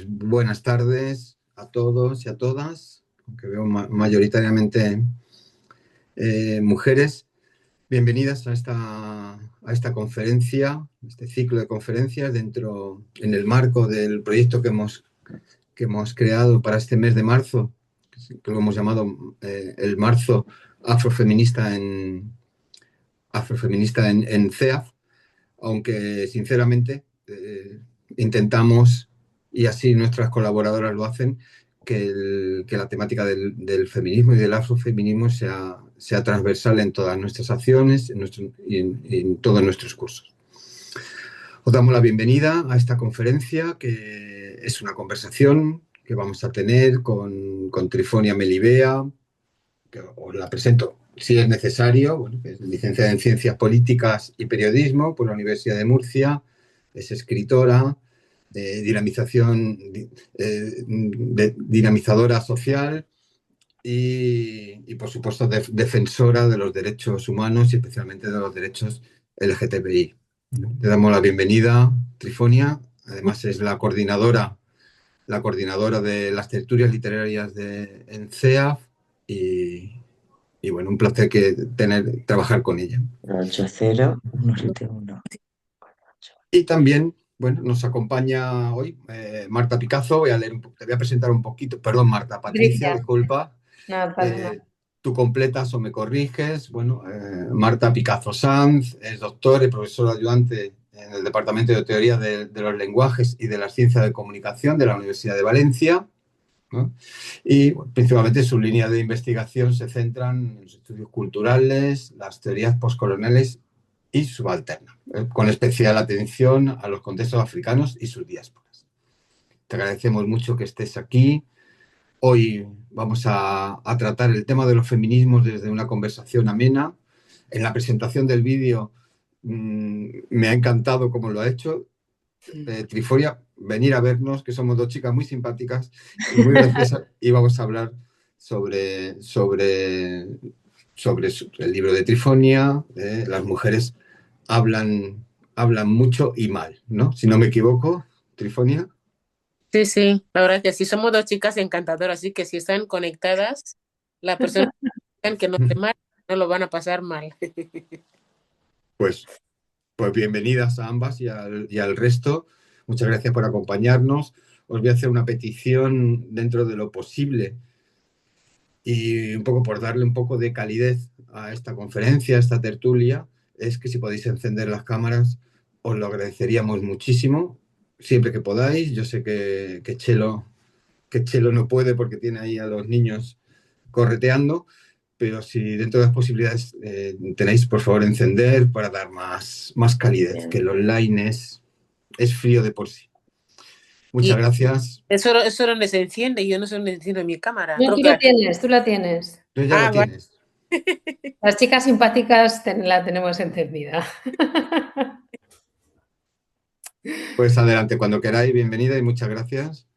Buenas tardes a todos y a todas, aunque veo mayoritariamente mujeres. Bienvenidas a esta conferencia, este ciclo de conferencias en el marco del proyecto que hemos creado para este mes de marzo, que lo hemos llamado el marzo afrofeminista en CEAF, aunque sinceramente intentamos, y así nuestras colaboradoras lo hacen, que la temática del feminismo y del afrofeminismo sea transversal en todas nuestras acciones y en todos nuestros cursos. Os damos la bienvenida a esta conferencia, que es una conversación que vamos a tener con Trifonia Melibea, que os la presento si es necesario, bueno, que es licenciada en Ciencias Políticas y Periodismo por la Universidad de Murcia, es escritora, dinamizadora social y por supuesto, defensora de los derechos humanos y especialmente de los derechos LGTBI. Le damos la bienvenida, Trifonia. Además, es la coordinadora de las tertulias literarias en CEAF y bueno, un placer trabajar con ella. 80-171. Y también, bueno, nos acompaña hoy Marta Picazo. Te voy a presentar un poquito. Perdón, Marta, Patricia, Gracias. disculpa. No pasa nada. Tú completas o me corriges. Bueno, Marta Picazo Sanz es doctora y profesora ayudante en el Departamento de Teoría de los Lenguajes y de las Ciencias de Comunicación de la Universidad de Valencia, ¿no? Y bueno, principalmente su línea de investigación se centran en los estudios culturales, las teorías postcoloniales y subalternas, con especial atención a los contextos africanos y sus diásporas. Te agradecemos mucho que estés aquí. Hoy vamos a tratar el tema de los feminismos desde una conversación amena. En la presentación del vídeo me ha encantado cómo lo ha hecho. Trifonia, venir a vernos, que somos dos chicas muy simpáticas y muy graciosas, y vamos a hablar sobre el libro de Trifonia. Las mujeres hablan mucho y mal, ¿no? Si no me equivoco, Trifonia. Sí, sí, la verdad que sí, somos dos chicas encantadoras, así que si están conectadas, la persona que no se mal, no lo van a pasar mal. Pues bienvenidas a ambas y al resto. Muchas gracias por acompañarnos. Os voy a hacer una petición dentro de lo posible y un poco por darle un poco de calidez a esta conferencia, a esta tertulia, es que si podéis encender las cámaras, os lo agradeceríamos muchísimo, siempre que podáis. Yo sé que Chelo no puede porque tiene ahí a los niños correteando, pero si dentro de las posibilidades tenéis, por favor, encender para dar más calidez, Bien. que el online es frío de por sí. Muchas Y gracias. eso no les enciende, yo no sé dónde enciendo mi cámara. No, Creo tú que la aquí. tienes, tú la tienes. Tú ya lo Vale. tienes. Las chicas simpáticas la tenemos encendida. Pues adelante, cuando queráis, bienvenida y muchas gracias.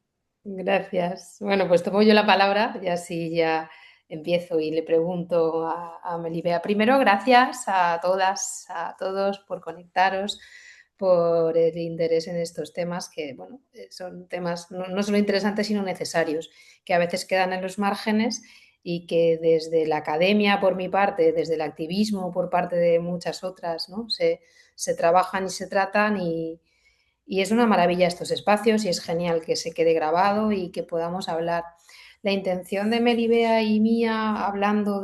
Gracias. Bueno, pues tomo yo la palabra y así ya empiezo y le pregunto a Melibea. Primero, gracias a todas, a todos por conectaros, por el interés en estos temas que, bueno, son temas no solo interesantes, sino necesarios, que a veces quedan en los márgenes y que desde la academia, por mi parte, desde el activismo, por parte de muchas otras, ¿no? se trabajan y se tratan y es una maravilla estos espacios y es genial que se quede grabado y que podamos hablar. La intención de Melibea y mía, hablando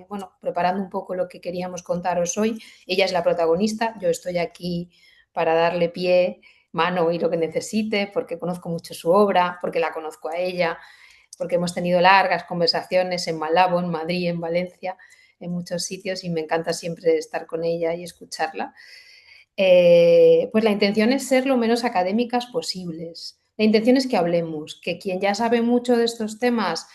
bueno, preparando un poco lo que queríamos contaros hoy, ella es la protagonista, yo estoy aquí para darle pie, mano y lo que necesite, porque conozco mucho su obra, porque la conozco a ella, porque hemos tenido largas conversaciones en Malabo, en Madrid, en Valencia, en muchos sitios y me encanta siempre estar con ella y escucharla. Pues la intención es ser lo menos académicas posibles. La intención es que hablemos, que quien ya sabe mucho de estos temas,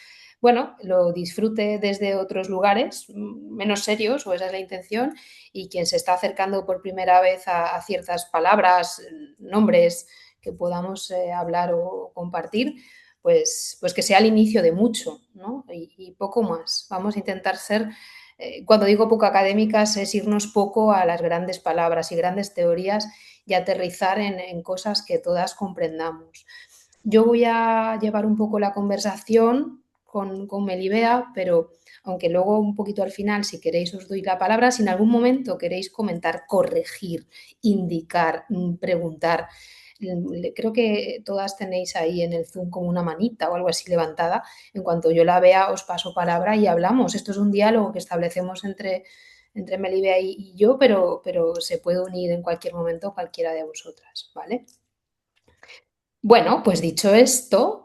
bueno, lo disfrute desde otros lugares menos serios, o esa es la intención, y quien se está acercando por primera vez a ciertas palabras, nombres que podamos hablar o compartir, pues que sea el inicio de mucho, ¿no? Y poco más. Vamos a intentar ser cuando digo poco académicas es irnos poco a las grandes palabras y grandes teorías y aterrizar en cosas que todas comprendamos. Yo voy a llevar un poco la conversación con Melibea, pero aunque luego un poquito al final, si queréis, os doy la palabra, si en algún momento queréis comentar, corregir, indicar, preguntar, creo que todas tenéis ahí en el Zoom como una manita o algo así levantada. En cuanto yo la vea, os paso palabra y hablamos. Esto es un diálogo que establecemos entre Melibea y yo, pero se puede unir en cualquier momento cualquiera de vosotras, ¿vale? Bueno, pues dicho esto,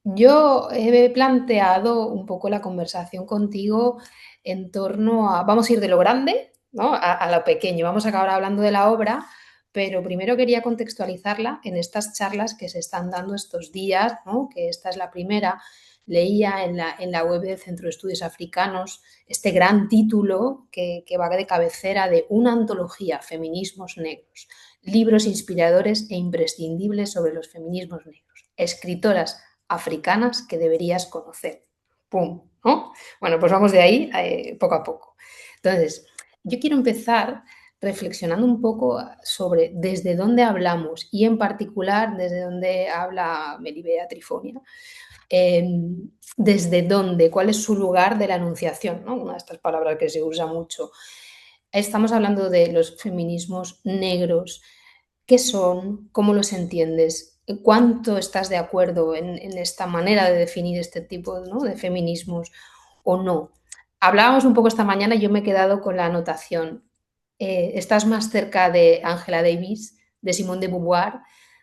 yo he planteado un poco la conversación contigo en torno a, vamos a ir de lo grande, ¿no? A lo pequeño, vamos a acabar hablando de la obra, pero primero quería contextualizarla en estas charlas que se están dando estos días, ¿no? Que esta es la primera. Leía en la web del Centro de Estudios Africanos este gran título que va de cabecera de una antología, Feminismos Negros, libros inspiradores e imprescindibles sobre los feminismos negros, escritoras africanas que deberías conocer. ¡Pum! ¿No? Bueno, pues vamos de ahí poco a poco. Entonces, yo quiero empezar reflexionando un poco sobre desde dónde hablamos y en particular desde dónde habla Melibea Trifonia, desde dónde, cuál es su lugar de la enunciación, ¿no? Una de estas palabras que se usa mucho. Estamos hablando de los feminismos negros. ¿Qué son? ¿Cómo los entiendes? ¿Cuánto estás de acuerdo en esta manera de definir este tipo, ¿no? de feminismos o no? Hablábamos un poco esta mañana y yo me he quedado con la anotación. Estás más cerca de Angela Davis, de Simone de Beauvoir,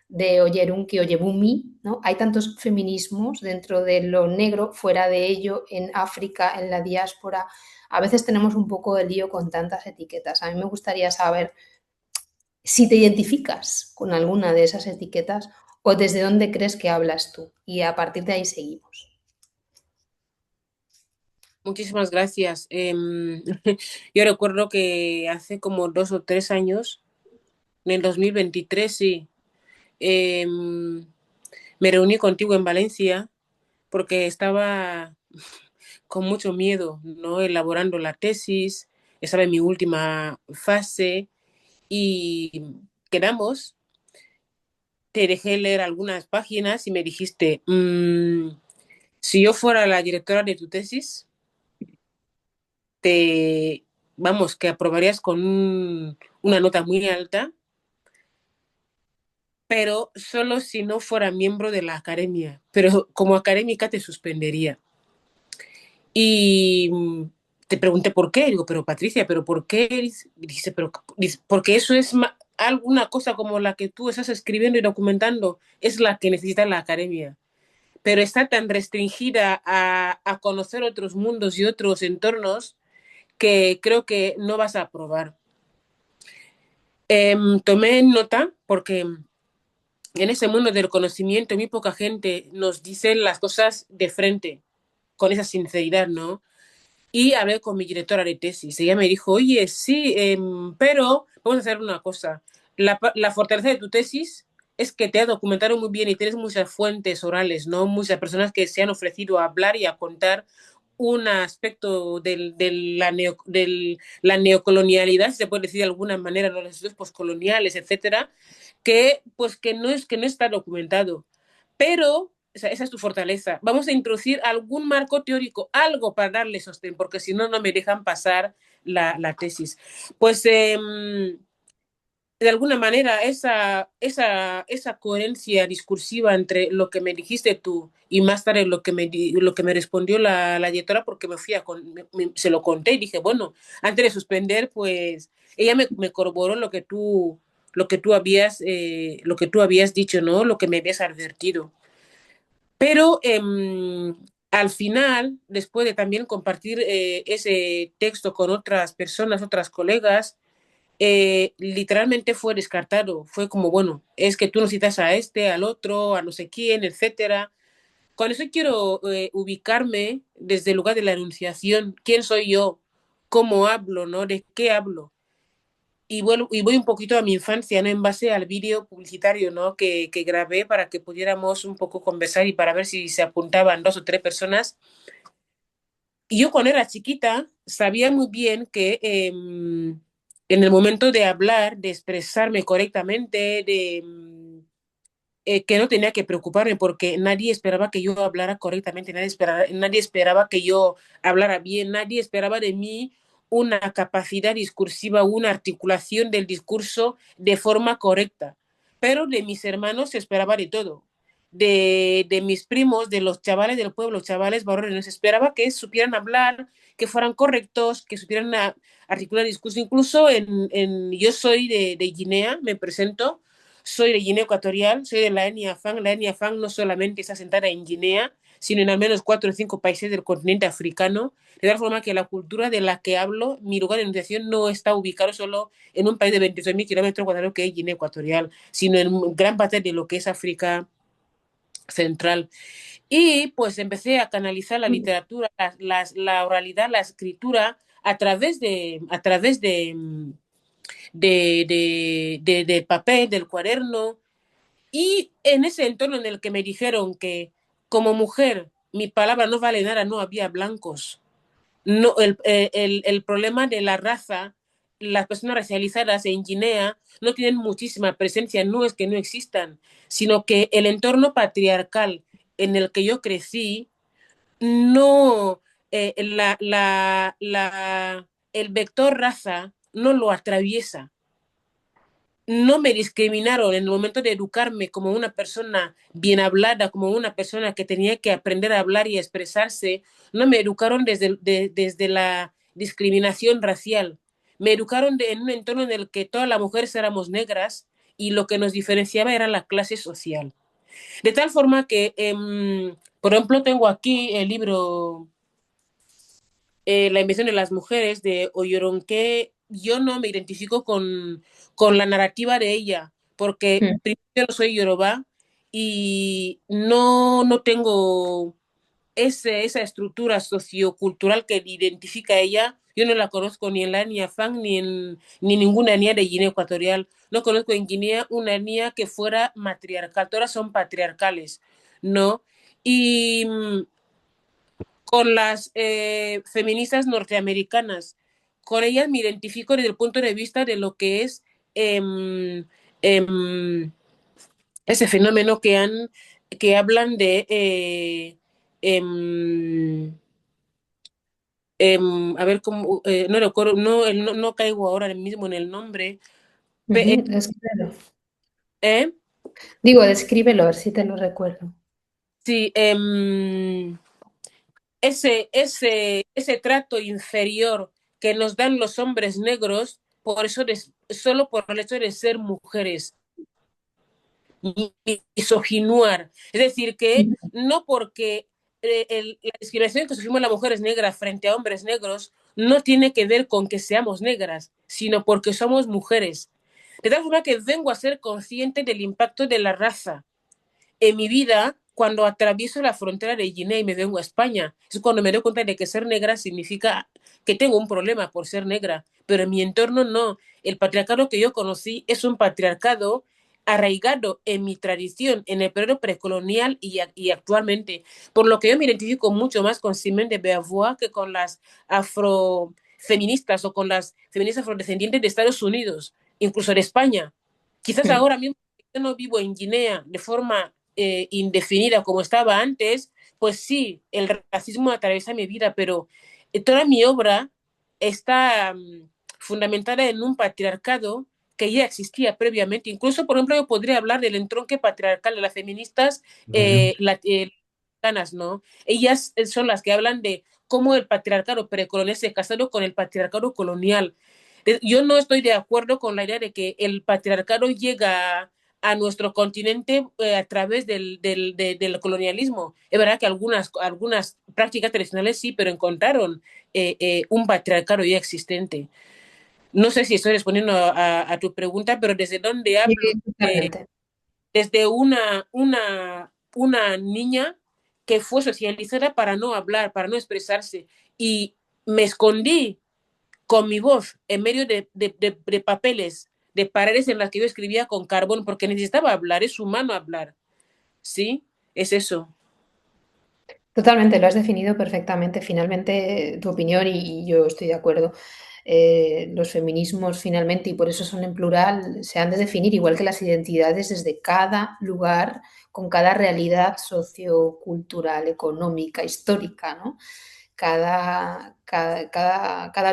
de Oyerunki Oyebumi, ¿no? Hay tantos feminismos dentro de lo negro, fuera de ello, en África, en la diáspora. A veces tenemos un poco de lío con tantas etiquetas. A mí me gustaría saber si te identificas con alguna de esas etiquetas o desde dónde crees que hablas tú. Y a partir de ahí seguimos. Muchísimas gracias. Yo recuerdo que hace como 2 o 3 años, en el 2023, sí, me reuní contigo en Valencia porque estaba con mucho miedo, ¿no? Elaborando la tesis, estaba en mi última fase y quedamos, te dejé leer algunas páginas y me dijiste, si yo fuera la directora de tu tesis, te, vamos, que aprobarías con una nota muy alta, pero solo si no fuera miembro de la academia, pero como académica te suspendería. Y te pregunté por qué, digo, pero Patricia, ¿pero por qué? Dice, pero porque eso es alguna cosa como la que tú estás escribiendo y documentando, es la que necesita la academia. Pero está tan restringida a conocer otros mundos y otros entornos que creo que no vas a aprobar. Tomé nota porque en ese mundo del conocimiento muy poca gente nos dice las cosas de frente, con esa sinceridad, ¿no? Y hablé con mi directora de tesis. Ella me dijo, oye, sí, pero vamos a hacer una cosa. La fortaleza de tu tesis es que te ha documentado muy bien y tienes muchas fuentes orales, ¿no? Muchas personas que se han ofrecido a hablar y a contar un aspecto de la neocolonialidad, si se puede decir de alguna manera, los estudios postcoloniales, etcétera, que pues que no está documentado. Pero esa es tu fortaleza. Vamos a introducir algún marco teórico, algo para darle sostén, porque si no, no me dejan pasar la tesis. Pues de alguna manera esa coherencia discursiva entre lo que me dijiste tú y más tarde lo que me respondió la directora, porque me fui se lo conté y dije, bueno, antes de suspender, pues ella me corroboró lo que tú habías dicho, ¿no? Lo que me habías advertido. Pero al final, después de también compartir ese texto con otras personas, otras colegas, literalmente fue descartado. Fue como, bueno, es que tú no citas a este, al otro, a no sé quién, etcétera. Con eso quiero ubicarme desde el lugar de la enunciación. ¿Quién soy yo? ¿Cómo hablo? ¿No? ¿De qué hablo? Y voy un poquito a mi infancia, ¿no? En base al vídeo publicitario, ¿no? Que grabé para que pudiéramos un poco conversar y para ver si se apuntaban 2 o 3 personas. Y yo cuando era chiquita sabía muy bien que en el momento de hablar, de expresarme correctamente, que no tenía que preocuparme porque nadie esperaba que yo hablara correctamente, nadie esperaba que yo hablara bien, nadie esperaba de mí una capacidad discursiva, una articulación del discurso de forma correcta. Pero de mis hermanos se esperaba de todo. De mis primos, de los chavales del pueblo, chavales varones, se esperaba que supieran hablar, que fueran correctos, que supieran articular discurso. Incluso yo soy de Guinea, me presento, soy de Guinea Ecuatorial, soy de la etnia Fang. La etnia Fang no solamente está sentada en Guinea, sino en al menos 4 o 5 países del continente africano, de tal forma que la cultura de la que hablo, mi lugar de enunciación no está ubicado solo en un país de 26.000 kilómetros cuadrados que es Guinea Ecuatorial, sino en gran parte de lo que es África Central. Y pues empecé a canalizar la literatura, la oralidad, la escritura del papel, del cuaderno, y en ese entorno en el que me dijeron que como mujer mi palabra no vale nada, no había blancos. No, el problema de la raza, las personas racializadas en Guinea no tienen muchísima presencia, no es que no existan, sino que el entorno patriarcal en el que yo crecí, no, el vector raza no lo atraviesa. No me discriminaron en el momento de educarme como una persona bien hablada, como una persona que tenía que aprender a hablar y a expresarse. No me educaron desde la discriminación racial. Me educaron en un entorno en el que todas las mujeres éramos negras y lo que nos diferenciaba era la clase social. De tal forma que, por ejemplo, tengo aquí el libro La invención de las mujeres de Oyoronke. Yo no me identifico con la narrativa de ella, porque Mm. primero yo no soy yoruba y no tengo esa estructura sociocultural que identifica a ella. Yo no la conozco ni en la etnia Fang ni ninguna etnia de Guinea Ecuatorial. No conozco en Guinea una etnia que fuera matriarcal. Todas son patriarcales, ¿no? Y con las feministas norteamericanas. Con ellas me identifico desde el punto de vista de lo que es eh, eh, ese fenómeno que hablan de a ver cómo no recuerdo, no caigo ahora mismo en el nombre. Pe- Descríbelo. ¿eh? Digo, descríbelo, a ver si te lo recuerdo. Sí, ese trato inferior que nos dan los hombres negros, solo por el hecho de ser mujeres, misoginuar. Es decir, que no porque la discriminación que sufrimos las mujeres negras frente a hombres negros no tiene que ver con que seamos negras, sino porque somos mujeres. De tal forma que vengo a ser consciente del impacto de la raza en mi vida cuando atravieso la frontera de Guinea y me vengo a España. Es cuando me doy cuenta de que ser negra significa que tengo un problema por ser negra, pero en mi entorno no. El patriarcado que yo conocí es un patriarcado arraigado en mi tradición, en el periodo precolonial y actualmente, por lo que yo me identifico mucho más con Simone de Beauvoir que con las afrofeministas o con las feministas afrodescendientes de Estados Unidos, incluso de España. Quizás ahora mismo yo no vivo en Guinea de forma indefinida como estaba antes, pues sí, el racismo atraviesa mi vida, pero toda mi obra está fundamentada en un patriarcado que ya existía previamente. Incluso, por ejemplo, yo podría hablar del entronque patriarcal de las feministas latinoamericanas, ¿no? Ellas son las que hablan de cómo el patriarcado precolonial se casó con el patriarcado colonial. Yo no estoy de acuerdo con la idea de que el patriarcado llega a nuestro continente a través del colonialismo. Es verdad que algunas prácticas tradicionales sí, pero encontraron un patriarcado ya existente. No sé si estoy respondiendo a tu pregunta, pero desde donde Sí, hablo, totalmente. desde una niña que fue socializada para no hablar, para no expresarse, y me escondí con mi voz en medio de papeles, de paredes en las que yo escribía con carbón, porque necesitaba hablar, es humano hablar, ¿sí? Es eso. Totalmente, lo has definido perfectamente. Finalmente, tu opinión y yo estoy de acuerdo. los feminismos finalmente, y por eso son en plural, se han de definir igual que las identidades desde cada lugar, con cada realidad sociocultural, económica, histórica, ¿no? Cada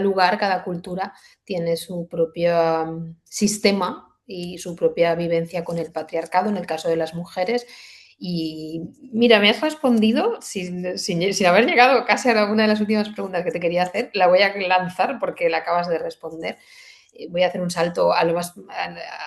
lugar, cada cultura tiene su propio sistema y su propia vivencia con el patriarcado, en el caso de las mujeres. Y mira, me has respondido sin haber llegado casi a una de las últimas preguntas que te quería hacer. La voy a lanzar porque la acabas de responder. Voy a hacer un salto a lo más,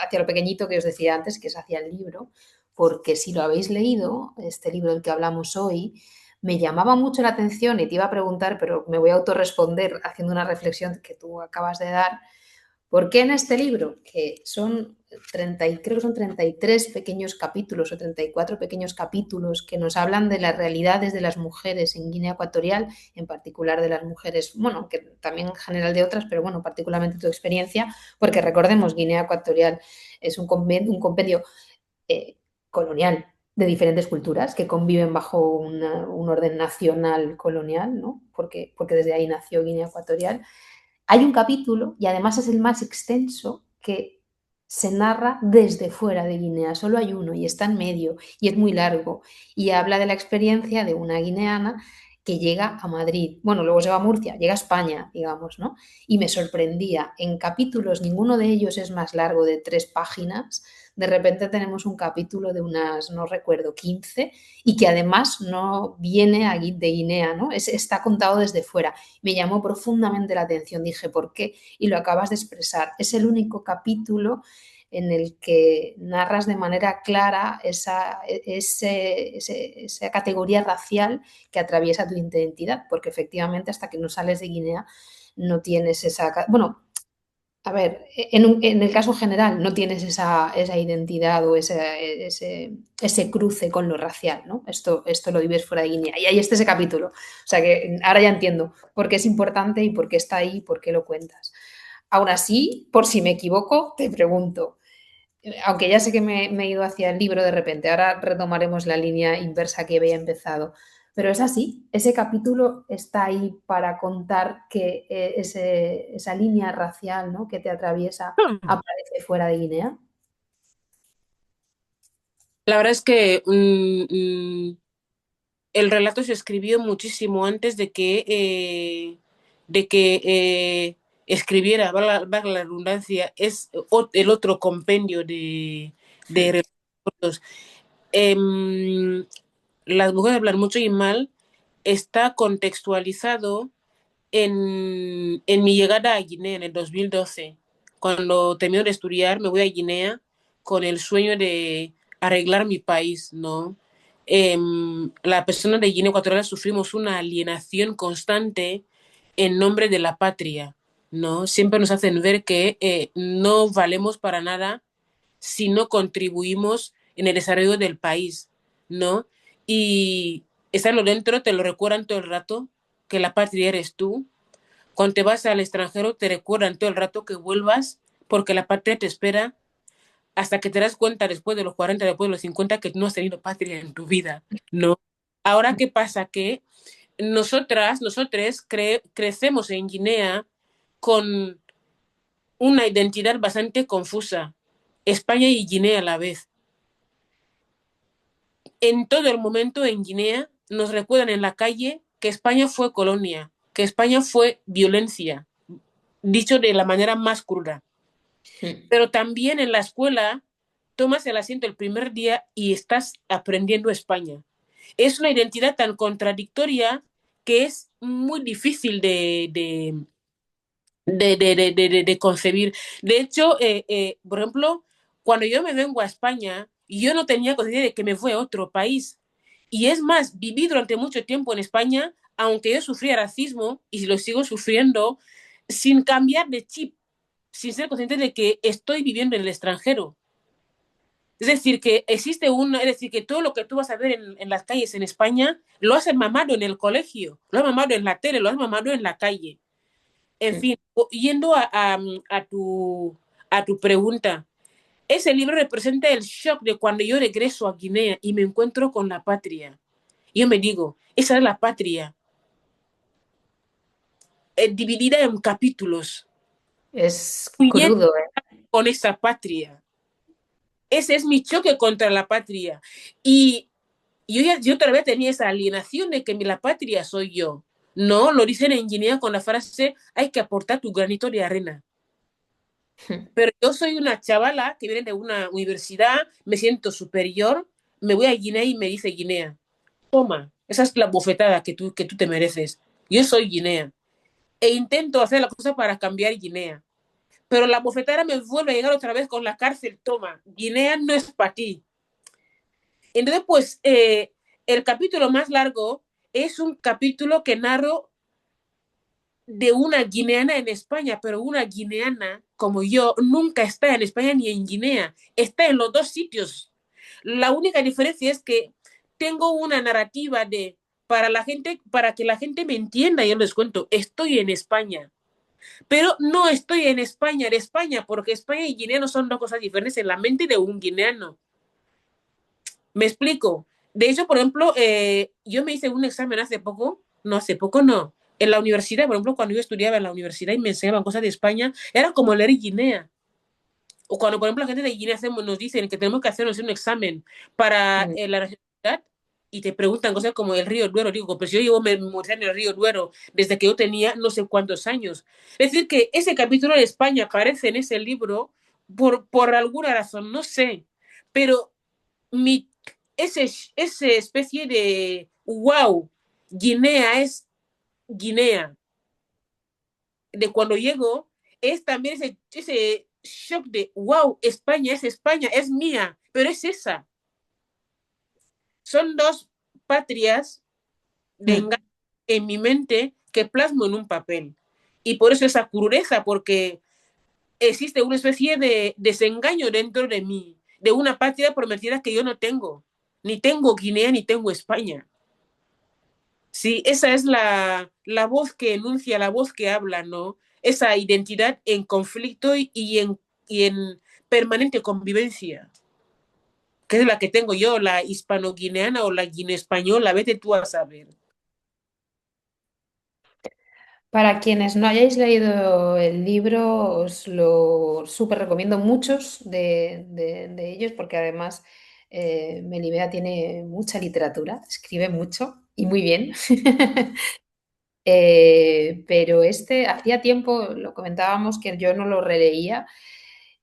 hacia lo pequeñito que os decía antes, que es hacia el libro, porque si lo habéis leído, este libro del que hablamos hoy, me llamaba mucho la atención y te iba a preguntar, pero me voy a autorresponder haciendo una reflexión que tú acabas de dar. ¿Por qué en este libro, que son 30, creo que son 33 pequeños capítulos o 34 pequeños capítulos que nos hablan de las realidades de las mujeres en Guinea Ecuatorial, en particular de las mujeres, bueno, que también en general de otras, pero bueno, particularmente tu experiencia, porque recordemos, Guinea Ecuatorial es un compendio colonial de diferentes culturas que conviven bajo un orden nacional colonial, ¿no? Porque desde ahí nació Guinea Ecuatorial. Hay un capítulo, y además es el más extenso, que se narra desde fuera de Guinea. Solo hay uno y está en medio y es muy largo. Y habla de la experiencia de una guineana que llega a Madrid. Bueno, luego se va a Murcia, llega a España, digamos, ¿no? Y me sorprendía. En capítulos, ninguno de ellos es más largo de 3 páginas. De repente tenemos un capítulo de unas, no recuerdo, 15 y que además no viene de Guinea, ¿no? Está contado desde fuera. Me llamó profundamente la atención, dije, ¿por qué? Y lo acabas de expresar. Es el único capítulo en el que narras de manera clara esa categoría racial que atraviesa tu identidad, porque efectivamente hasta que no sales de Guinea no tienes esa... Bueno, a ver, en el caso general no tienes esa identidad o ese cruce con lo racial, ¿no? Esto lo vives fuera de Guinea. Y ahí está ese capítulo. O sea que ahora ya entiendo por qué es importante y por qué está ahí y por qué lo cuentas. Aún así, por si me equivoco, te pregunto, aunque ya sé que me he ido hacia el libro de repente, ahora retomaremos la línea inversa que había empezado. Pero es así, ese capítulo está ahí para contar que esa línea racial, ¿no?, que te atraviesa aparece fuera de Guinea. La verdad es que el relato se escribió muchísimo antes de que escribiera, valga la redundancia, es el otro compendio de relatos. Las mujeres hablan mucho y mal está contextualizado en mi llegada a Guinea en el 2012. Cuando termino de estudiar, me voy a Guinea con el sueño de arreglar mi país, ¿no? La persona de Guinea Ecuatorial sufrimos una alienación constante en nombre de la patria, ¿no? Siempre nos hacen ver que no valemos para nada si no contribuimos en el desarrollo del país, ¿no? Y estando dentro te lo recuerdan todo el rato, que la patria eres tú. Cuando te vas al extranjero te recuerdan todo el rato que vuelvas porque la patria te espera hasta que te das cuenta después de los 40, después de los 50 que no has tenido patria en tu vida, ¿no? Ahora, ¿qué pasa? Que nosotros crecemos en Guinea con una identidad bastante confusa, España y Guinea a la vez. En todo el momento en Guinea nos recuerdan en la calle que España fue colonia, que España fue violencia, dicho de la manera más cruda. Pero también en la escuela tomas el asiento el primer día y estás aprendiendo España. Es una identidad tan contradictoria que es muy difícil de concebir. De hecho, por ejemplo, cuando yo me vengo a España, yo no tenía conciencia de que me fui a otro país. Y es más, viví durante mucho tiempo en España, aunque yo sufría racismo y lo sigo sufriendo, sin cambiar de chip, sin ser consciente de que estoy viviendo en el extranjero. Es decir, que es decir, que todo lo que tú vas a ver en las calles en España, lo has mamado en el colegio, lo has mamado en la tele, lo has mamado en la calle. En fin, yendo a tu pregunta, ese libro representa el shock de cuando yo regreso a Guinea y me encuentro con la patria. Yo me digo, esa es la patria, dividida en capítulos. Es puñet crudo, ¿eh? con esa patria. Ese es mi choque contra la patria. Y yo todavía tenía esa alienación de que la patria soy yo. No, lo dicen en Guinea con la frase, hay que aportar tu granito de arena. Pero yo soy una chavala que viene de una universidad, me siento superior, me voy a Guinea y me dice Guinea, toma, esa es la bofetada que tú te mereces. Yo soy Guinea. E intento hacer la cosa para cambiar Guinea. Pero la bofetada me vuelve a llegar otra vez con la cárcel, toma, Guinea no es para ti. Entonces, pues, el capítulo más largo es un capítulo que narro de una guineana en España, pero una guineana como yo nunca está en España ni en Guinea, está en los dos sitios. La única diferencia es que tengo una narrativa de para la gente, para que la gente me entienda, yo les cuento, estoy en España, pero no estoy en España, porque España y Guinea no son dos cosas diferentes en la mente de un guineano. Me explico. De hecho, por ejemplo, yo me hice un examen hace poco no, en la universidad, por ejemplo, cuando yo estudiaba en la universidad y me enseñaban cosas de España, era como leer Guinea. O cuando, por ejemplo, la gente de Guinea nos dicen que tenemos que hacernos un examen para la nacionalidad y te preguntan cosas como el río Duero. Digo, pues yo llevo memorizando el río Duero desde que yo tenía no sé cuántos años. Es decir, que ese capítulo de España aparece en ese libro por alguna razón, no sé. Pero mi, ese especie de wow, Guinea es Guinea, de cuando llego, es también ese shock de wow, España, es mía, pero es esa. Son dos patrias de engaño en mi mente que plasmo en un papel. Y por eso esa crudeza, porque existe una especie de desengaño dentro de mí, de una patria prometida que yo no tengo. Ni tengo Guinea, ni tengo España. Sí, esa es la voz que enuncia, la voz que habla, ¿no? Esa identidad en conflicto y en permanente convivencia, que es la que tengo yo, la hispano-guineana o la guinea-española, vete tú a saber. Para quienes no hayáis leído el libro, os lo súper recomiendo muchos de ellos, porque además Melibea tiene mucha literatura, escribe mucho y muy bien. Pero este hacía tiempo, lo comentábamos, que yo no lo releía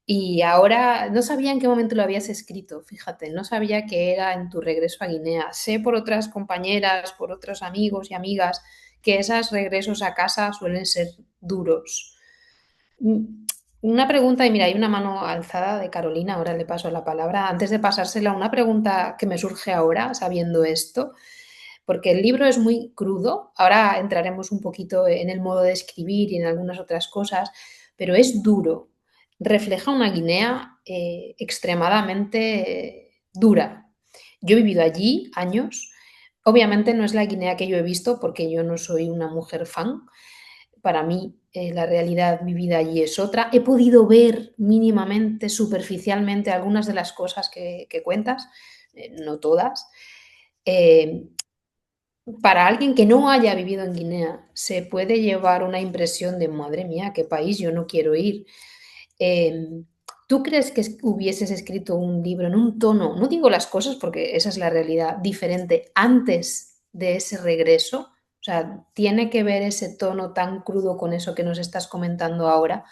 y ahora no sabía en qué momento lo habías escrito, fíjate, no sabía que era en tu regreso a Guinea. Sé por otras compañeras, por otros amigos y amigas, que esos regresos a casa suelen ser duros. Una pregunta, y mira, hay una mano alzada de Carolina, ahora le paso la palabra. Antes de pasársela, una pregunta que me surge ahora, sabiendo esto, porque el libro es muy crudo, ahora entraremos un poquito en el modo de escribir y en algunas otras cosas, pero es duro, refleja una Guinea extremadamente dura. Yo he vivido allí años, obviamente no es la Guinea que yo he visto porque yo no soy una mujer fan, para mí la realidad vivida allí es otra. He podido ver mínimamente, superficialmente, algunas de las cosas que cuentas, no todas. Eh, para alguien que no haya vivido en Guinea, se puede llevar una impresión de, madre mía, qué país, yo no quiero ir. Eh, ¿Tú crees que hubieses escrito un libro en un tono, no digo las cosas porque esa es la realidad, diferente antes de ese regreso? O sea, ¿tiene que ver ese tono tan crudo con eso que nos estás comentando ahora,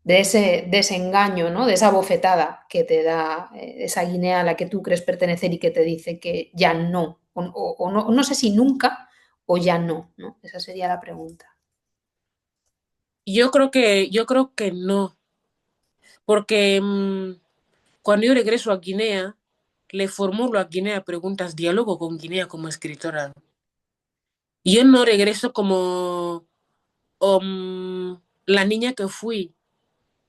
de ese desengaño, ¿no? De esa bofetada que te da esa Guinea a la que tú crees pertenecer y que te dice que ya no, o no, no sé si nunca o ya no, ¿no? Esa sería la pregunta. Yo creo que no, porque cuando yo regreso a Guinea, le formulo a Guinea preguntas, diálogo con Guinea como escritora. Yo no regreso como la niña que fui,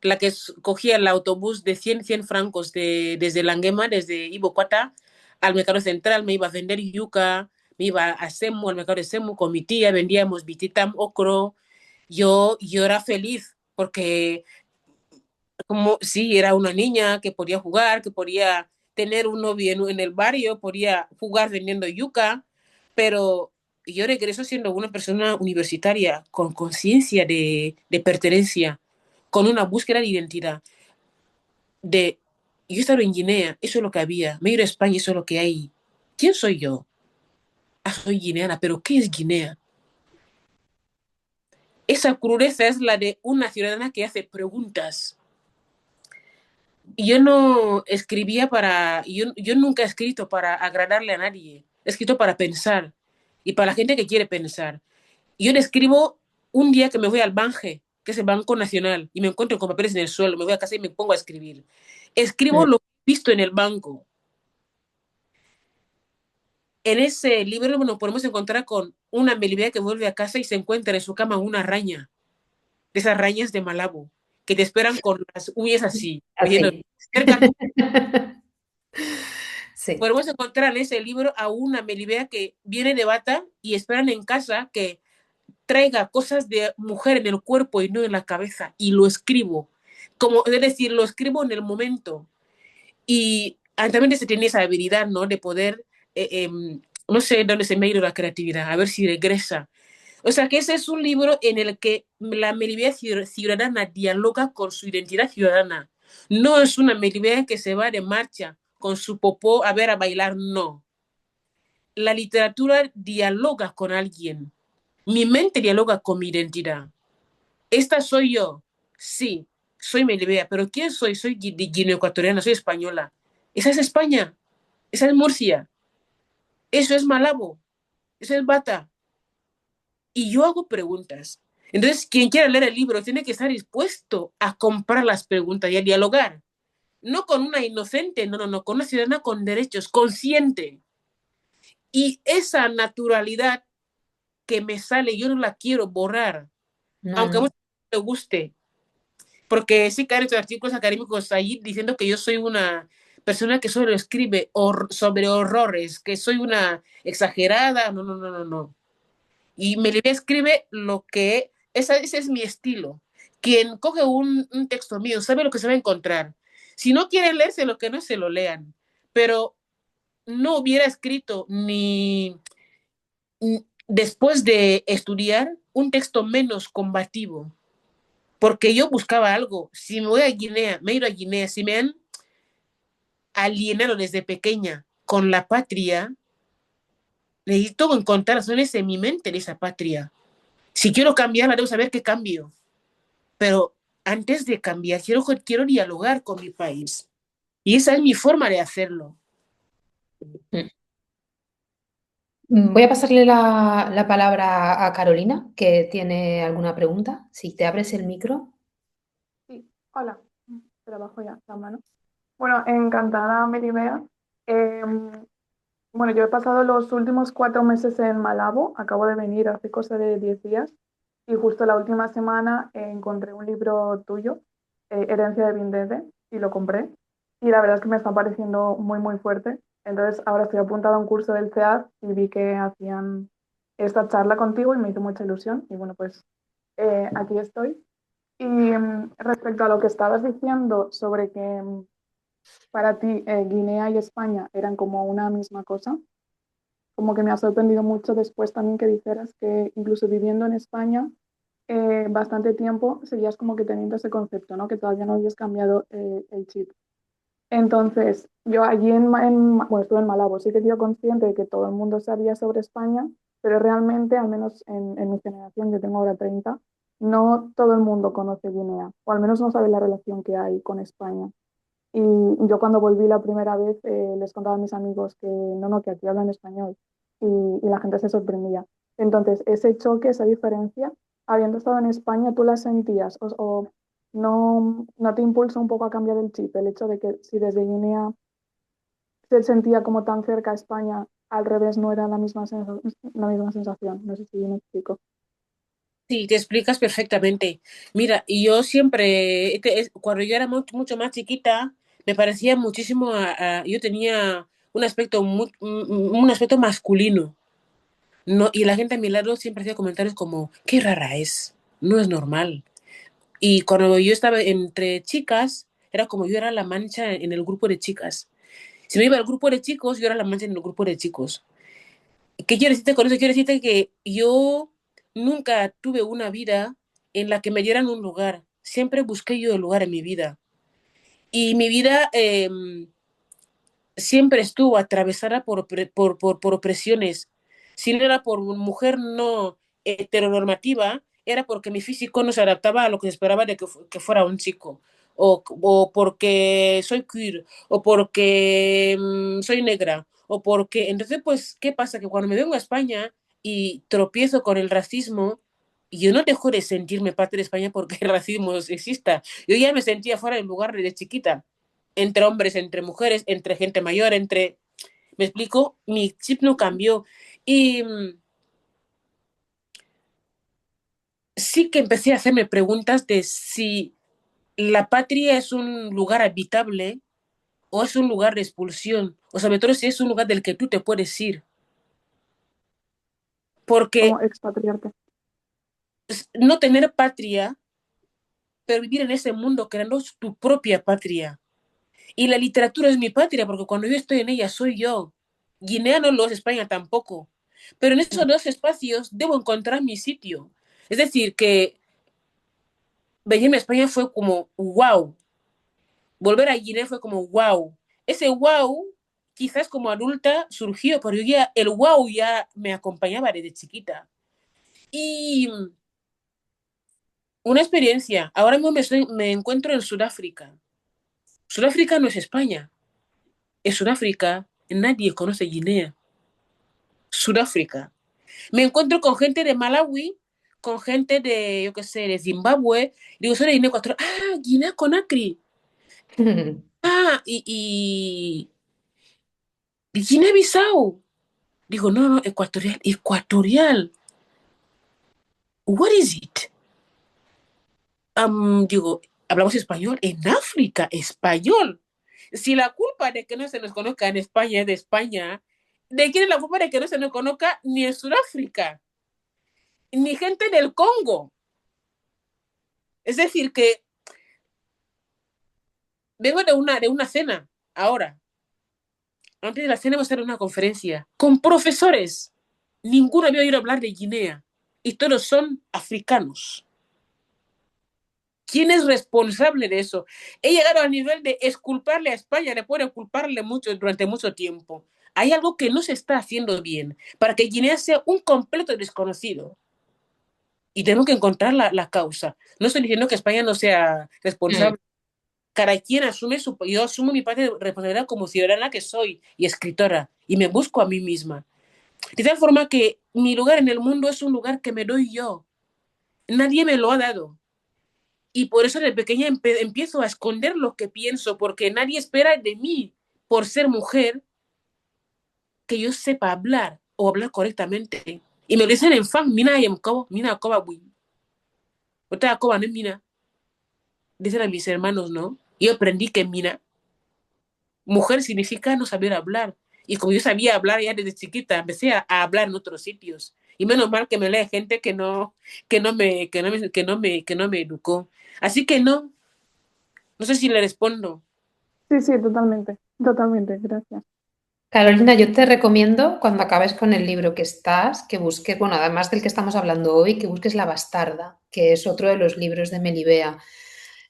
la que cogía el autobús de 100 francos desde Languema, desde Ibocuata, al mercado central, me iba a vender yuca, me iba a Semu, al mercado de Semu con mi tía, vendíamos bititam, ocro. Yo era feliz porque como sí, era una niña que podía jugar, que podía tener un novio en el barrio, podía jugar vendiendo yuca, pero yo regreso siendo una persona universitaria con conciencia de pertenencia, con una búsqueda de identidad. Yo estaba en Guinea, eso es lo que había. Me he ido a España, eso es lo que hay. ¿Quién soy yo? Ah, soy guineana, pero ¿qué es Guinea? Esa crudeza es la de una ciudadana que hace preguntas. Yo no escribía yo nunca he escrito para agradarle a nadie. He escrito para pensar y para la gente que quiere pensar. Yo le escribo un día que me voy al Bange, que es el Banco Nacional, y me encuentro con papeles en el suelo, me voy a casa y me pongo a escribir. Escribo lo que he visto en el banco. En ese libro nos podemos encontrar con una Melibea que vuelve a casa y se encuentra en su cama una araña, de esas arañas de Malabo, que te esperan con las uñas así, diciendo, Así. cerca. Sí. Podemos encontrar en ese libro a una Melibea que viene de Bata y esperan en casa que traiga cosas de mujer en el cuerpo y no en la cabeza, y lo escribo. Es decir, lo escribo en el momento. Y también se tiene esa habilidad, ¿no? De poder, no sé dónde se me ha ido la creatividad, a ver si regresa. O sea, que ese es un libro en el que la Melibea ciudadana dialoga con su identidad ciudadana. No es una Melibea que se va de marcha con su popó a ver a bailar, no. La literatura dialoga con alguien. Mi mente dialoga con mi identidad. Esta soy yo. Sí, soy Melibea, pero ¿quién soy? Soy guineoecuatoriana, soy española. Esa es España, esa es Murcia, eso es Malabo, eso es Bata. Y yo hago preguntas. Entonces, quien quiera leer el libro tiene que estar dispuesto a comprar las preguntas y a dialogar. No con una inocente, no, no, no, con una ciudadana con derechos, consciente. Y esa naturalidad que me sale, yo no la quiero borrar, No, aunque a no. muchos me guste, porque sí que han hecho artículos académicos ahí diciendo que yo soy una persona que solo escribe sobre horrores, que soy una exagerada, no, no, no, no, no. Y Melibea escribe lo que, ese es mi estilo. Quien coge un texto mío sabe lo que se va a encontrar. Si no quieren leerse lo que no se lo lean, pero no hubiera escrito ni después de estudiar un texto menos combativo, porque yo buscaba algo. Si me voy a Guinea, me he ido a Guinea, si me han alienado desde pequeña con la patria, necesito encontrar razones en mi mente de esa patria. Si quiero cambiarla, debo saber qué cambio. Pero antes de cambiar, quiero dialogar con mi país. Y esa es mi forma de hacerlo. Voy a pasarle la palabra a Carolina, que tiene alguna pregunta. Si te abres el micro. Sí, hola. Trabajo ya la mano. Bueno, encantada, Melibea. Bueno, yo he pasado los últimos 4 meses en Malabo. Acabo de venir hace cosa de 10 días. Y justo la última semana encontré un libro tuyo, Herencia de Vindede, y lo compré. Y la verdad es que me está pareciendo muy, muy fuerte. Entonces, ahora estoy apuntada a un curso del CEAD y vi que hacían esta charla contigo y me hizo mucha ilusión. Y bueno, pues aquí estoy. Y respecto a lo que estabas diciendo sobre que para ti Guinea y España eran como una misma cosa, como que me ha sorprendido mucho después también que dijeras que incluso viviendo en España bastante tiempo seguías como que teniendo ese concepto, ¿no? Que todavía no habías cambiado el chip. Entonces, yo allí bueno, estuve en Malabo, sí que he sido consciente de que todo el mundo sabía sobre España, pero realmente, al menos en mi generación, yo tengo ahora 30, no todo el mundo conoce Guinea, o al menos no sabe la relación que hay con España. Y yo cuando volví la primera vez les contaba a mis amigos que no, no, que aquí hablan español y la gente se sorprendía. Entonces, ese choque, esa diferencia, habiendo estado en España, ¿tú la sentías? O no te impulsa un poco a cambiar el chip, el hecho de que si desde Guinea se sentía como tan cerca a España, al revés no era la misma sensación? No sé si me explico. Sí, te explicas perfectamente. Mira, y yo siempre, cuando yo era mucho más chiquita, me parecía muchísimo yo tenía un aspecto masculino, ¿no? Y la gente a mi lado siempre hacía comentarios como, qué rara es, no es normal. Y cuando yo estaba entre chicas, era como yo era la mancha en el grupo de chicas. Si me iba al grupo de chicos, yo era la mancha en el grupo de chicos. ¿Qué quiero decirte con eso? Quiero decirte que yo nunca tuve una vida en la que me dieran un lugar. Siempre busqué yo el lugar en mi vida. Y mi vida siempre estuvo atravesada por opresiones. Si no era por mujer no heteronormativa, era porque mi físico no se adaptaba a lo que se esperaba de que fuera un chico. O porque soy queer, o porque soy negra, o porque... Entonces, pues, ¿qué pasa? Que cuando me vengo a España y tropiezo con el racismo, yo no dejo de sentirme parte de España porque el racismo exista. Yo ya me sentía fuera del lugar desde chiquita, entre hombres, entre mujeres, entre gente mayor, entre... ¿Me explico? Mi chip no cambió. Y sí que empecé a hacerme preguntas de si la patria es un lugar habitable o es un lugar de expulsión, o sobre todo si es un lugar del que tú te puedes ir. Porque Como expatriarte. no tener patria, pero vivir en ese mundo creando tu propia patria. Y la literatura es mi patria, porque cuando yo estoy en ella soy yo. Guinea no lo es, España tampoco. Pero en esos dos espacios debo encontrar mi sitio. Es decir, que venirme a España fue como wow. Volver a Guinea fue como wow. Ese wow, quizás como adulta surgió, pero ya, el wow ya me acompañaba desde chiquita. Y una experiencia. Ahora mismo me encuentro en Sudáfrica. Sudáfrica no es España. En Sudáfrica nadie conoce Guinea. Sudáfrica. Me encuentro con gente de Malawi, con gente de, yo qué sé, de Zimbabue. Digo, soy de Guinea Ecuatorial. Ah, Guinea Conakry. Ah, y Guinea Bissau. Digo, no, no, ecuatorial, ecuatorial. What is it? Digo, hablamos español en África, español. Si la culpa de que no se nos conozca en España es de España, ¿de quién es la culpa de que no se nos conozca ni en Sudáfrica, ni gente del Congo? Es decir, que vengo de una cena ahora. Antes de la cena vamos a hacer una conferencia con profesores. Ninguno había oído hablar de Guinea y todos son africanos. ¿Quién es responsable de eso? He llegado al nivel de exculparle a España, después de culparle mucho durante mucho tiempo. Hay algo que no se está haciendo bien para que Guinea sea un completo desconocido. Y tenemos que encontrar la causa. No estoy diciendo que España no sea responsable. Cada quien asume su... Yo asumo mi parte de responsabilidad como ciudadana que soy y escritora. Y me busco a mí misma. De tal forma que mi lugar en el mundo es un lugar que me doy yo. Nadie me lo ha dado. Y por eso de pequeña empiezo a esconder lo que pienso, porque nadie espera de mí, por ser mujer, que yo sepa hablar o hablar correctamente. Y me lo dicen en fan, mina y mina koba bui. Otra koba no mina. Dicen a mis hermanos, ¿no? Y yo aprendí que mina, mujer significa no saber hablar. Y como yo sabía hablar ya desde chiquita, empecé a hablar en otros sitios. Y menos mal que me lee gente que no me educó. Así que no, no sé si le respondo. Sí, sí, totalmente. Totalmente, gracias. Carolina, yo te recomiendo, cuando acabes con el libro que estás, que busques, bueno, además del que estamos hablando hoy, que busques La Bastarda, que es otro de los libros de Melibea.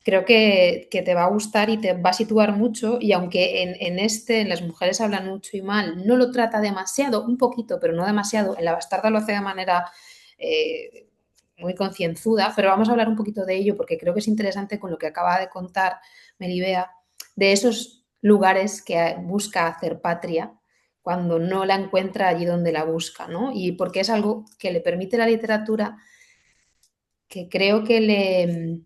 Creo que te va a gustar y te va a situar mucho, y aunque en Las mujeres hablan mucho y mal, no lo trata demasiado, un poquito, pero no demasiado, en La Bastarda lo hace de manera muy concienzuda, pero vamos a hablar un poquito de ello porque creo que es interesante con lo que acaba de contar Melibea, de esos lugares que busca hacer patria cuando no la encuentra allí donde la busca, ¿no? Y porque es algo que le permite la literatura, que creo que le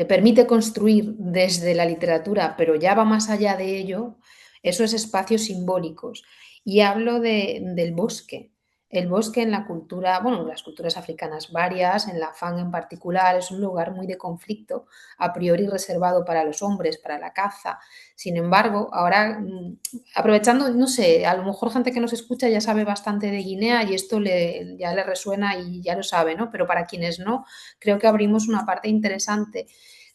permite construir desde la literatura, pero ya va más allá de ello, esos espacios simbólicos. Y hablo del bosque. El bosque en la cultura, bueno, en las culturas africanas varias, en la Fang en particular, es un lugar muy de conflicto, a priori reservado para los hombres, para la caza. Sin embargo, ahora, aprovechando, no sé, a lo mejor gente que nos escucha ya sabe bastante de Guinea y esto ya le resuena y ya lo sabe, ¿no? Pero para quienes no, creo que abrimos una parte interesante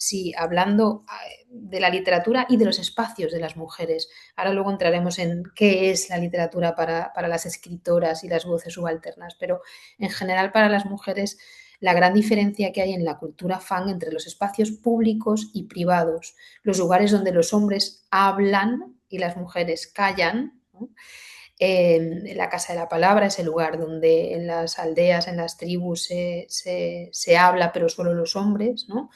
sí, hablando de la literatura y de los espacios de las mujeres. Ahora luego entraremos en qué es la literatura para las escritoras y las voces subalternas, pero en general para las mujeres la gran diferencia que hay en la cultura fan entre los espacios públicos y privados, los lugares donde los hombres hablan y las mujeres callan, ¿no? La Casa de la Palabra es el lugar donde en las aldeas, en las tribus se habla, pero solo los hombres, ¿no?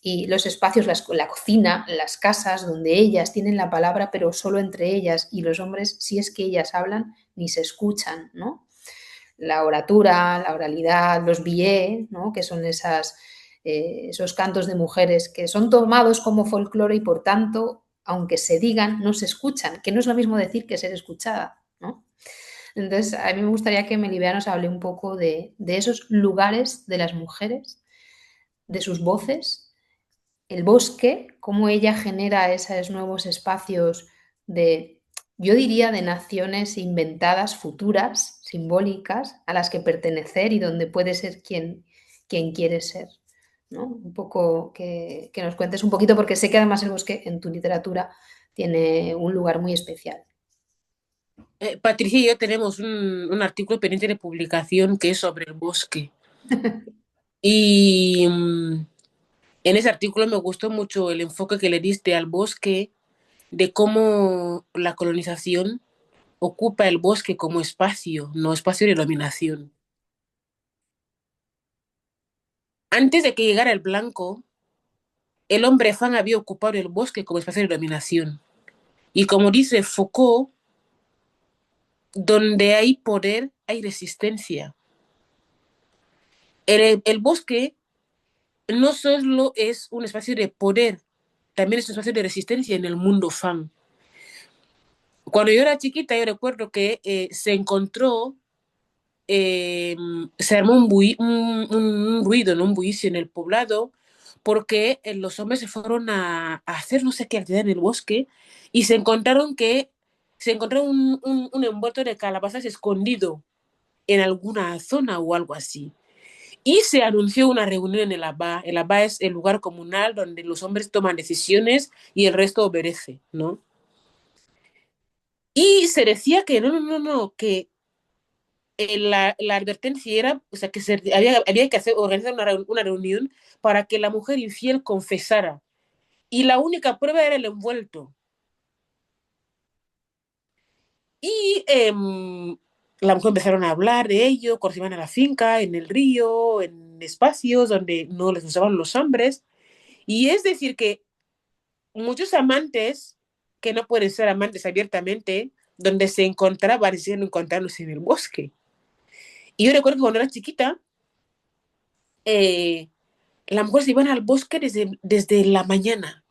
Y los espacios, la cocina, las casas, donde ellas tienen la palabra, pero solo entre ellas, y los hombres, si es que ellas hablan, ni se escuchan, ¿no? La oratura, la oralidad, los billets, ¿no? Que son esos cantos de mujeres que son tomados como folclore y por tanto, aunque se digan, no se escuchan, que no es lo mismo decir que ser escuchada, ¿no? Entonces, a mí me gustaría que Melibea nos hable un poco de esos lugares de las mujeres, de sus voces, el bosque, cómo ella genera esos nuevos espacios de, yo diría, de naciones inventadas, futuras, simbólicas, a las que pertenecer y donde puede ser quien quiere ser, ¿no? Un poco que nos cuentes un poquito, porque sé que además el bosque en tu literatura tiene un lugar muy especial. Patricia y yo tenemos un artículo pendiente de publicación que es sobre el bosque. Y en ese artículo me gustó mucho el enfoque que le diste al bosque, de cómo la colonización ocupa el bosque como espacio, no espacio de dominación. Antes de que llegara el blanco, el hombre fan había ocupado el bosque como espacio de dominación. Y como dice Foucault, donde hay poder, hay resistencia. El bosque no solo es un espacio de poder, también es un espacio de resistencia en el mundo fan. Cuando yo era chiquita, yo recuerdo que se encontró, se armó un ruido, ¿no? Un bullicio en el poblado, porque los hombres se fueron a hacer no sé qué actividad en el bosque y se encontraron un envuelto de calabazas escondido en alguna zona o algo así. Y se anunció una reunión en el Abá. El Abá es el lugar comunal donde los hombres toman decisiones y el resto obedece, ¿no? Y se decía que no, que la advertencia era, o sea, que había que organizar una reunión para que la mujer infiel confesara. Y la única prueba era el envuelto. Y la mujer empezaron a hablar de ello, cuando se iban a la finca, en el río, en espacios donde no les usaban los hombres. Y es decir, que muchos amantes que no pueden ser amantes abiertamente, donde se encontraban, decían encontrarlos en el bosque. Y yo recuerdo que cuando era chiquita, las mujeres se iban al bosque desde la mañana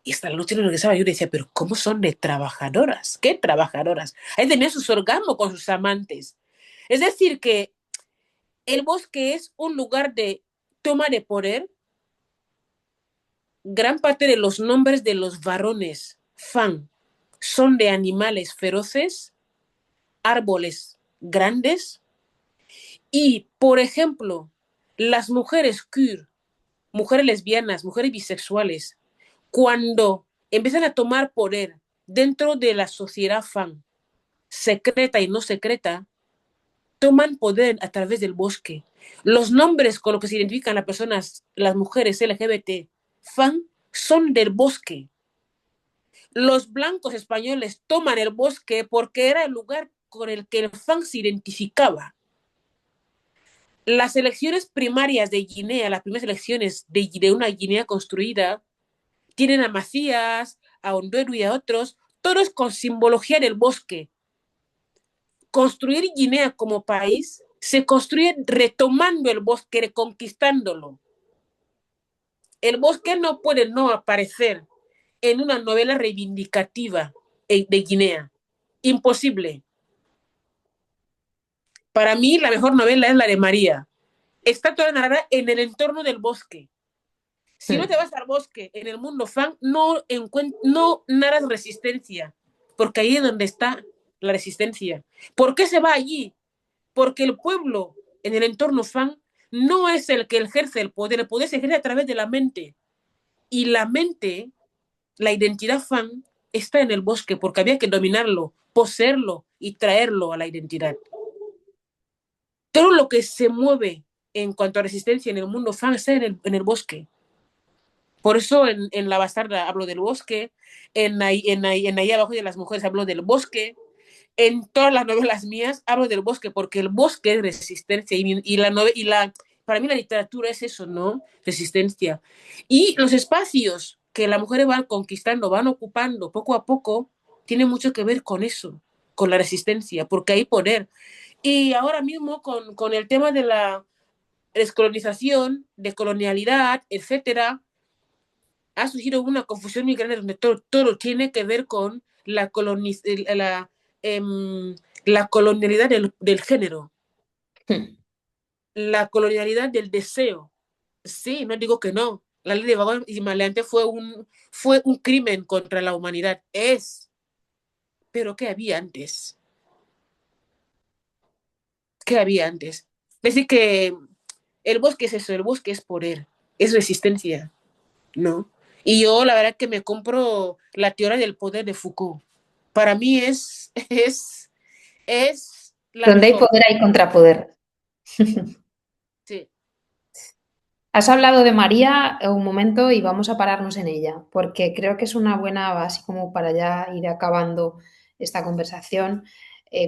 y hasta la noche no regresaba. Yo decía, pero ¿cómo son de trabajadoras? ¿Qué trabajadoras? Ahí tenían sus orgasmos con sus amantes. Es decir, que el bosque es un lugar de toma de poder. Gran parte de los nombres de los varones fan son de animales feroces, árboles grandes y, por ejemplo, las mujeres queer, mujeres lesbianas, mujeres bisexuales, cuando empiezan a tomar poder dentro de la sociedad fan, secreta y no secreta, toman poder a través del bosque. Los nombres con los que se identifican las personas, las mujeres LGBT fan, son del bosque. Los blancos españoles toman el bosque porque era el lugar con el que el fan se identificaba. Las elecciones primarias de Guinea, las primeras elecciones de una Guinea construida, tienen a Macías, a Ondoeru y a otros, todos con simbología del bosque. Construir Guinea como país se construye retomando el bosque, reconquistándolo. El bosque no puede no aparecer en una novela reivindicativa de Guinea. Imposible. Para mí, la mejor novela es la de María. Está toda narrada en el entorno del bosque. Si no te vas al bosque en el mundo fan, no narras resistencia, porque ahí es donde está la resistencia. ¿Por qué se va allí? Porque el pueblo en el entorno fan no es el que ejerce el poder se ejerce a través de la mente. Y la mente, la identidad fan, está en el bosque porque había que dominarlo, poseerlo y traerlo a la identidad. Todo lo que se mueve en cuanto a resistencia en el mundo fan está en el bosque. Por eso en La Bastarda hablo del bosque, en Ahí abajo de las mujeres hablo del bosque, en todas las novelas mías hablo del bosque, porque el bosque es resistencia para mí la literatura es eso, ¿no? Resistencia. Y los espacios que las mujeres van conquistando, van ocupando poco a poco, tiene mucho que ver con eso, con la resistencia, porque hay poder. Y ahora mismo con el tema de la descolonización, decolonialidad, etcétera, ha surgido una confusión muy grande donde todo tiene que ver con la colonialidad del género, la colonialidad del deseo. Sí, no digo que no. La ley de vagos y maleantes fue un crimen contra la humanidad. Pero ¿qué había antes? ¿Qué había antes? Es decir, que el bosque es eso, el bosque es poder, es resistencia, ¿no? Y yo la verdad que me compro la teoría del poder de Foucault. Para mí es la Donde hay mejor. poder hay contrapoder. Sí. Has hablado de María un momento y vamos a pararnos en ella, porque creo que es una buena base como para ya ir acabando esta conversación.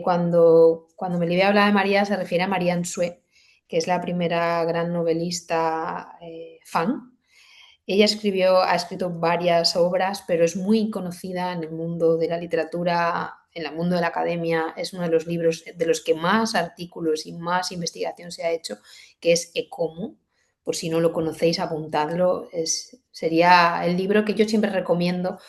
Cuando Melibea habla de María se refiere a Marianne Sue, que es la primera gran novelista fan. Ella ha escrito varias obras, pero es muy conocida en el mundo de la literatura, en el mundo de la academia. Es uno de los libros de los que más artículos y más investigación se ha hecho, que es Ecomo. Por si no lo conocéis, apuntadlo. Sería el libro que yo siempre recomiendo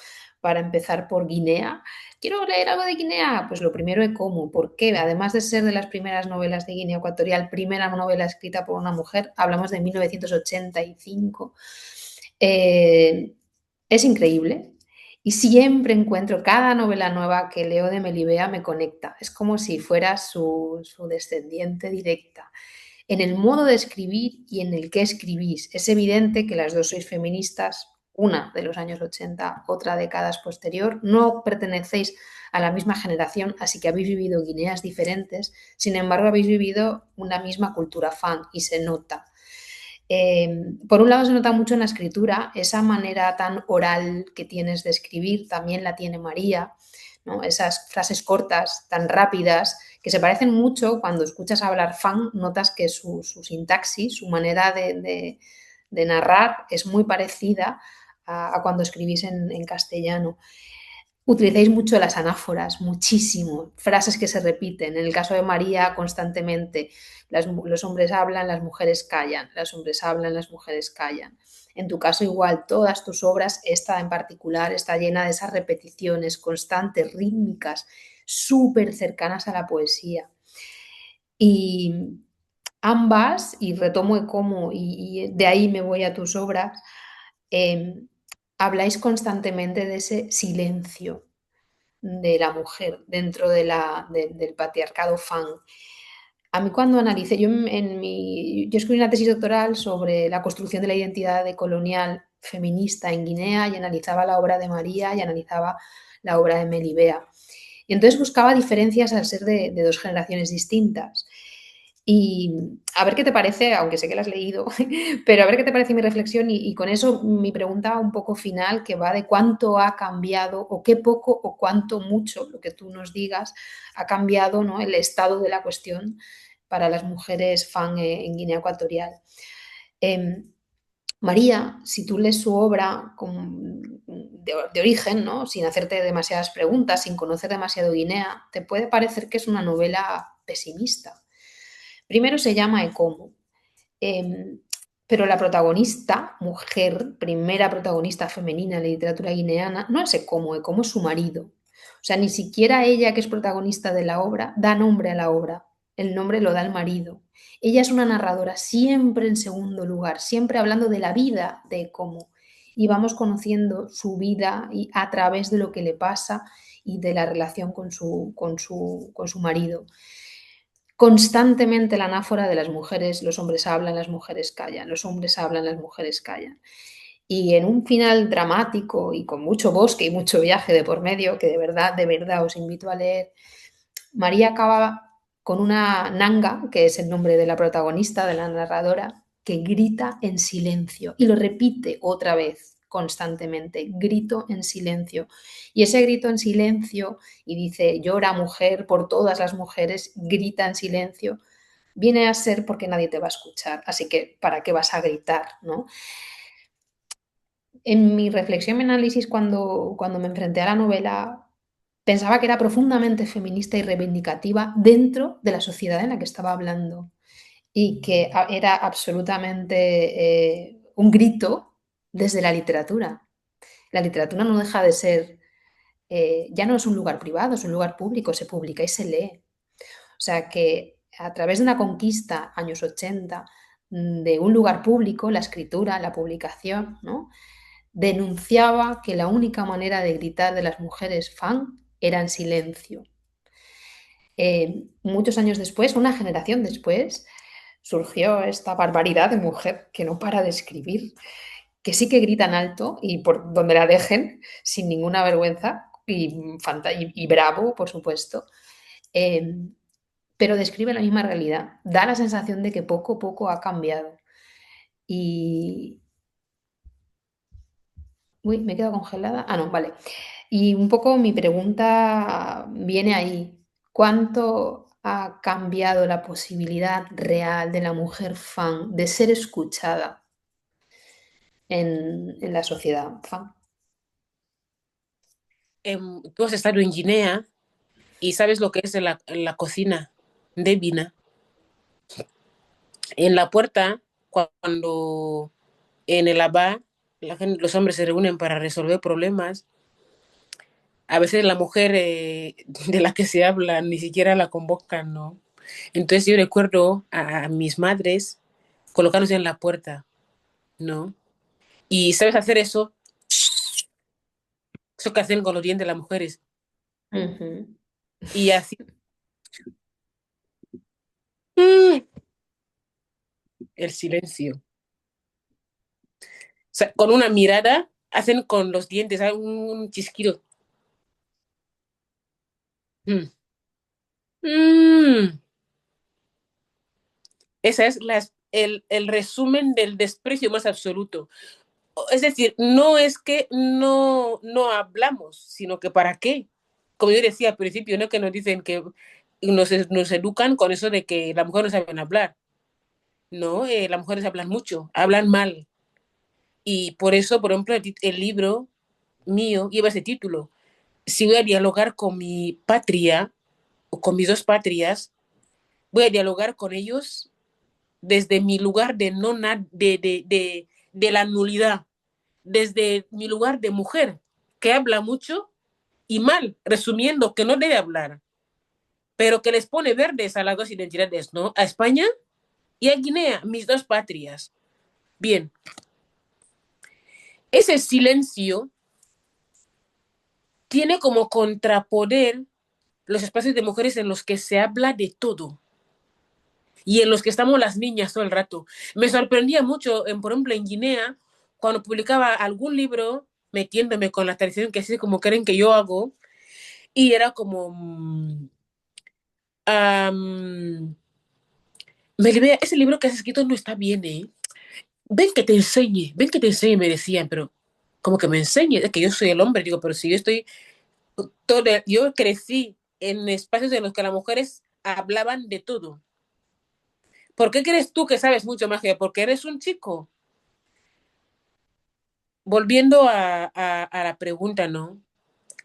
para empezar por Guinea. ¿Quiero leer algo de Guinea? Pues lo primero, Ecomo. ¿Por qué? Además de ser de las primeras novelas de Guinea Ecuatorial, primera novela escrita por una mujer, hablamos de 1985. Es increíble y siempre encuentro cada novela nueva que leo de Melibea me conecta. Es como si fuera su descendiente directa. En el modo de escribir y en el que escribís. Es evidente que las dos sois feministas, una de los años 80, otra décadas posterior. No pertenecéis a la misma generación, así que habéis vivido Guineas diferentes. Sin embargo, habéis vivido una misma cultura fan y se nota. Por un lado se nota mucho en la escritura, esa manera tan oral que tienes de escribir, también la tiene María, ¿no? Esas frases cortas, tan rápidas, que se parecen mucho cuando escuchas hablar fan, notas que su sintaxis, su manera de narrar es muy parecida a cuando escribís en castellano. Utilizáis mucho las anáforas, muchísimo, frases que se repiten. En el caso de María, constantemente, los hombres hablan, las mujeres callan, los hombres hablan, las mujeres callan. En tu caso igual, todas tus obras, esta en particular, está llena de esas repeticiones constantes, rítmicas, súper cercanas a la poesía. Y ambas, y retomo Ecomo y de ahí me voy a tus obras, habláis constantemente de ese silencio de la mujer dentro del patriarcado fan. A mí cuando analicé, yo escribí una tesis doctoral sobre la construcción de la identidad decolonial feminista en Guinea y analizaba la obra de María y analizaba la obra de Melibea. Y entonces buscaba diferencias al ser de dos generaciones distintas. Y a ver qué te parece, aunque sé que la has leído, pero a ver qué te parece mi reflexión y con eso mi pregunta un poco final, que va de cuánto ha cambiado o qué poco o cuánto mucho, lo que tú nos digas, ha cambiado, ¿no?, el estado de la cuestión para las mujeres fan en Guinea Ecuatorial. María, si tú lees su obra de origen, ¿no?, sin hacerte demasiadas preguntas, sin conocer demasiado Guinea, te puede parecer que es una novela pesimista. Primero se llama Ecomo, pero la protagonista, mujer, primera protagonista femenina en la literatura guineana, no es Ecomo es su marido. O sea, ni siquiera ella, que es protagonista de la obra, da nombre a la obra. El nombre lo da el marido. Ella es una narradora siempre en segundo lugar, siempre hablando de la vida de Ecomo. Y vamos conociendo su vida a través de lo que le pasa y de la relación con su marido. Constantemente la anáfora de las mujeres, los hombres hablan, las mujeres callan, los hombres hablan, las mujeres callan. Y en un final dramático y con mucho bosque y mucho viaje de por medio, que de verdad os invito a leer, María acaba con una nanga, que es el nombre de la protagonista, de la narradora, que grita en silencio y lo repite otra vez constantemente, grito en silencio. Y ese grito en silencio, y dice, llora mujer por todas las mujeres, grita en silencio, viene a ser porque nadie te va a escuchar, así que ¿para qué vas a gritar, no? En mi reflexión y análisis cuando me enfrenté a la novela, pensaba que era profundamente feminista y reivindicativa dentro de la sociedad en la que estaba hablando y que era absolutamente un grito desde la literatura. La literatura no deja de ser, ya no es un lugar privado, es un lugar público, se publica y se lee. O sea que a través de una conquista, años 80, de un lugar público, la escritura, la publicación, ¿no? Denunciaba que la única manera de gritar de las mujeres fan era en silencio. Muchos años después, una generación después, surgió esta barbaridad de mujer que no para de escribir, que sí que gritan alto y por donde la dejen, sin ninguna vergüenza y bravo, por supuesto, eh, pero describe la misma realidad. Da la sensación de que poco a poco ha cambiado. Y... Uy, me he quedado congelada. Ah, no, vale. Y un poco mi pregunta viene ahí. ¿Cuánto ha cambiado la posibilidad real de la mujer fan de ser escuchada en la sociedad fan? Tú has estado en Guinea y sabes lo que es la cocina de Vina. En la puerta, cuando en el Abba los hombres se reúnen para resolver problemas, a veces la mujer de la que se habla ni siquiera la convocan, ¿no? Entonces yo recuerdo a mis madres colocándose en la puerta, ¿no? Y sabes hacer eso que hacen con los dientes las mujeres. Ujú. Y así, mm, el silencio. O sea, con una mirada hacen con los dientes, ¿sabes? Un chisquido. Mm. Mm. Ese es el resumen del desprecio más absoluto. Es decir, no es que no hablamos, sino que ¿para qué? Como yo decía al principio, ¿no? Que nos dicen que nos educan con eso de que las mujeres no saben hablar. No, las mujeres hablan mucho, hablan mal. Y por eso, por ejemplo, el libro mío lleva ese título. Si voy a dialogar con mi patria o con mis dos patrias, voy a dialogar con ellos desde mi lugar de, no de la nulidad, desde mi lugar de mujer, que habla mucho y mal, resumiendo que no debe hablar, pero que les pone verdes a las dos identidades, ¿no? A España y a Guinea, mis dos patrias. Bien, ese silencio tiene como contrapoder los espacios de mujeres en los que se habla de todo y en los que estamos las niñas todo el rato. Me sorprendía mucho, por ejemplo, en Guinea, cuando publicaba algún libro metiéndome con la tradición que así como creen que yo hago, y era como, Melibea, ese libro que has escrito no está bien, ¿eh? Ven que te enseñe, me decían, pero como que me enseñe, es que yo soy el hombre, digo, pero si yo estoy, yo crecí en espacios en los que las mujeres hablaban de todo. ¿Por qué crees tú que sabes mucho más que yo? Porque eres un chico. Volviendo a la pregunta, ¿no?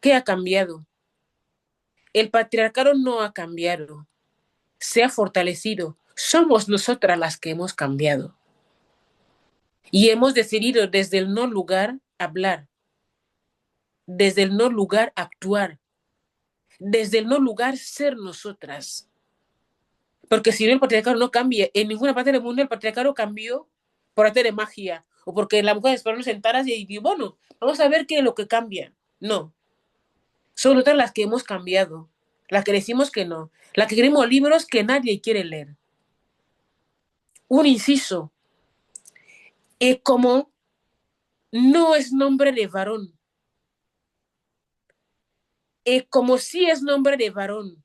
¿Qué ha cambiado? El patriarcado no ha cambiado, se ha fortalecido. Somos nosotras las que hemos cambiado. Y hemos decidido desde el no lugar hablar, desde el no lugar actuar, desde el no lugar ser nosotras. Porque si no, el patriarcado no cambia. En ninguna parte del mundo el patriarcado cambió por arte de magia o porque las mujeres fueron sentadas y bueno, vamos a ver qué es lo que cambia. No. Son nosotras las que hemos cambiado, las que decimos que no, las que queremos libros que nadie quiere leer. Un inciso. Como no es nombre de varón. Como sí es nombre de varón,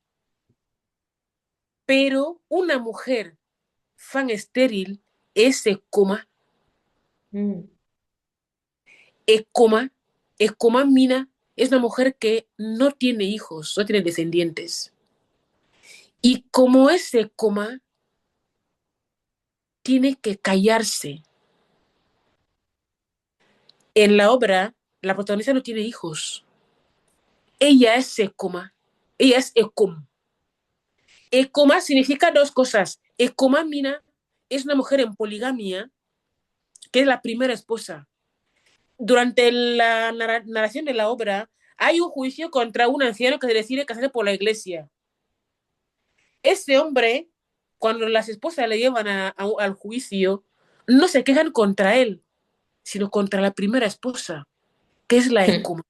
pero una mujer fan estéril es Ekoma. Mm. Ekoma Mina es una mujer que no tiene hijos, no tiene descendientes. Y como es Ekoma, tiene que callarse. En la obra, la protagonista no tiene hijos. Ella es Ekoma. Ella es Ekom. Ekoma significa dos cosas. Ekoma Mina es una mujer en poligamia, que es la primera esposa. Durante la narración de la obra, hay un juicio contra un anciano que se decide casarse por la iglesia. Ese hombre, cuando las esposas le llevan al juicio, no se quejan contra él, sino contra la primera esposa, que es la Ekoma.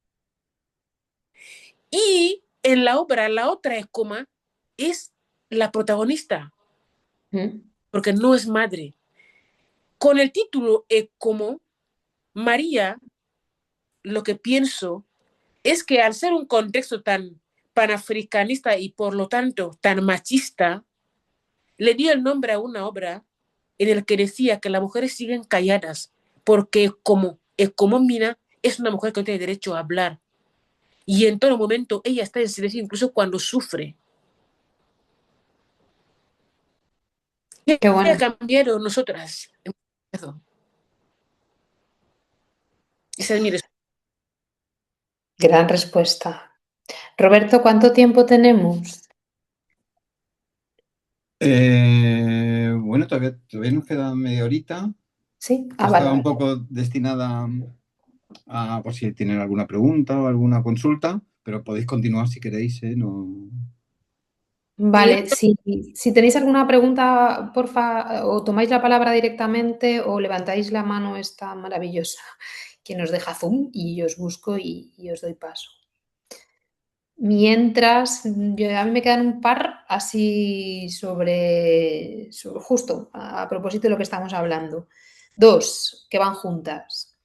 Y en la obra, la otra Ekoma es la protagonista, porque no es madre. Con el título Ekomo, María, lo que pienso es que al ser un contexto tan panafricanista y por lo tanto tan machista, le dio el nombre a una obra en el que decía que las mujeres siguen calladas porque como Mina es una mujer que no tiene derecho a hablar y en todo momento ella está en silencio incluso cuando sufre. ¿Qué Qué ha bueno. cambiado nosotras? Esa es mi respuesta. Gran respuesta. Roberto, ¿cuánto tiempo tenemos? Bueno, todavía nos queda media horita. Sí, Estaba un vale. poco destinada a por si tienen alguna pregunta o alguna consulta, pero podéis continuar si queréis, ¿eh? No... Vale, si tenéis alguna pregunta, porfa, o tomáis la palabra directamente o levantáis la mano esta maravillosa que nos deja Zoom y yo os busco y os doy paso. Mientras, a mí me quedan un par así sobre justo a propósito de lo que estamos hablando. Dos que van juntas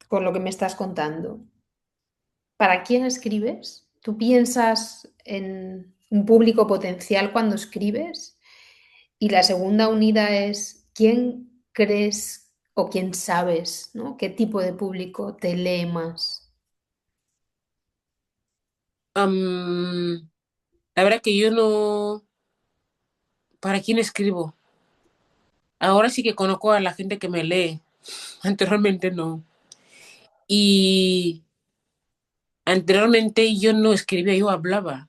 con lo que me estás contando. ¿Para quién escribes? ¿Tú piensas en un público potencial cuando escribes? Y la segunda unida es, ¿quién crees o quién sabes, ¿no? ¿Qué tipo de público te lee más? La verdad que yo no... ¿Para quién escribo? Ahora sí que conozco a la gente que me lee. Anteriormente no. Y anteriormente yo no escribía, yo hablaba.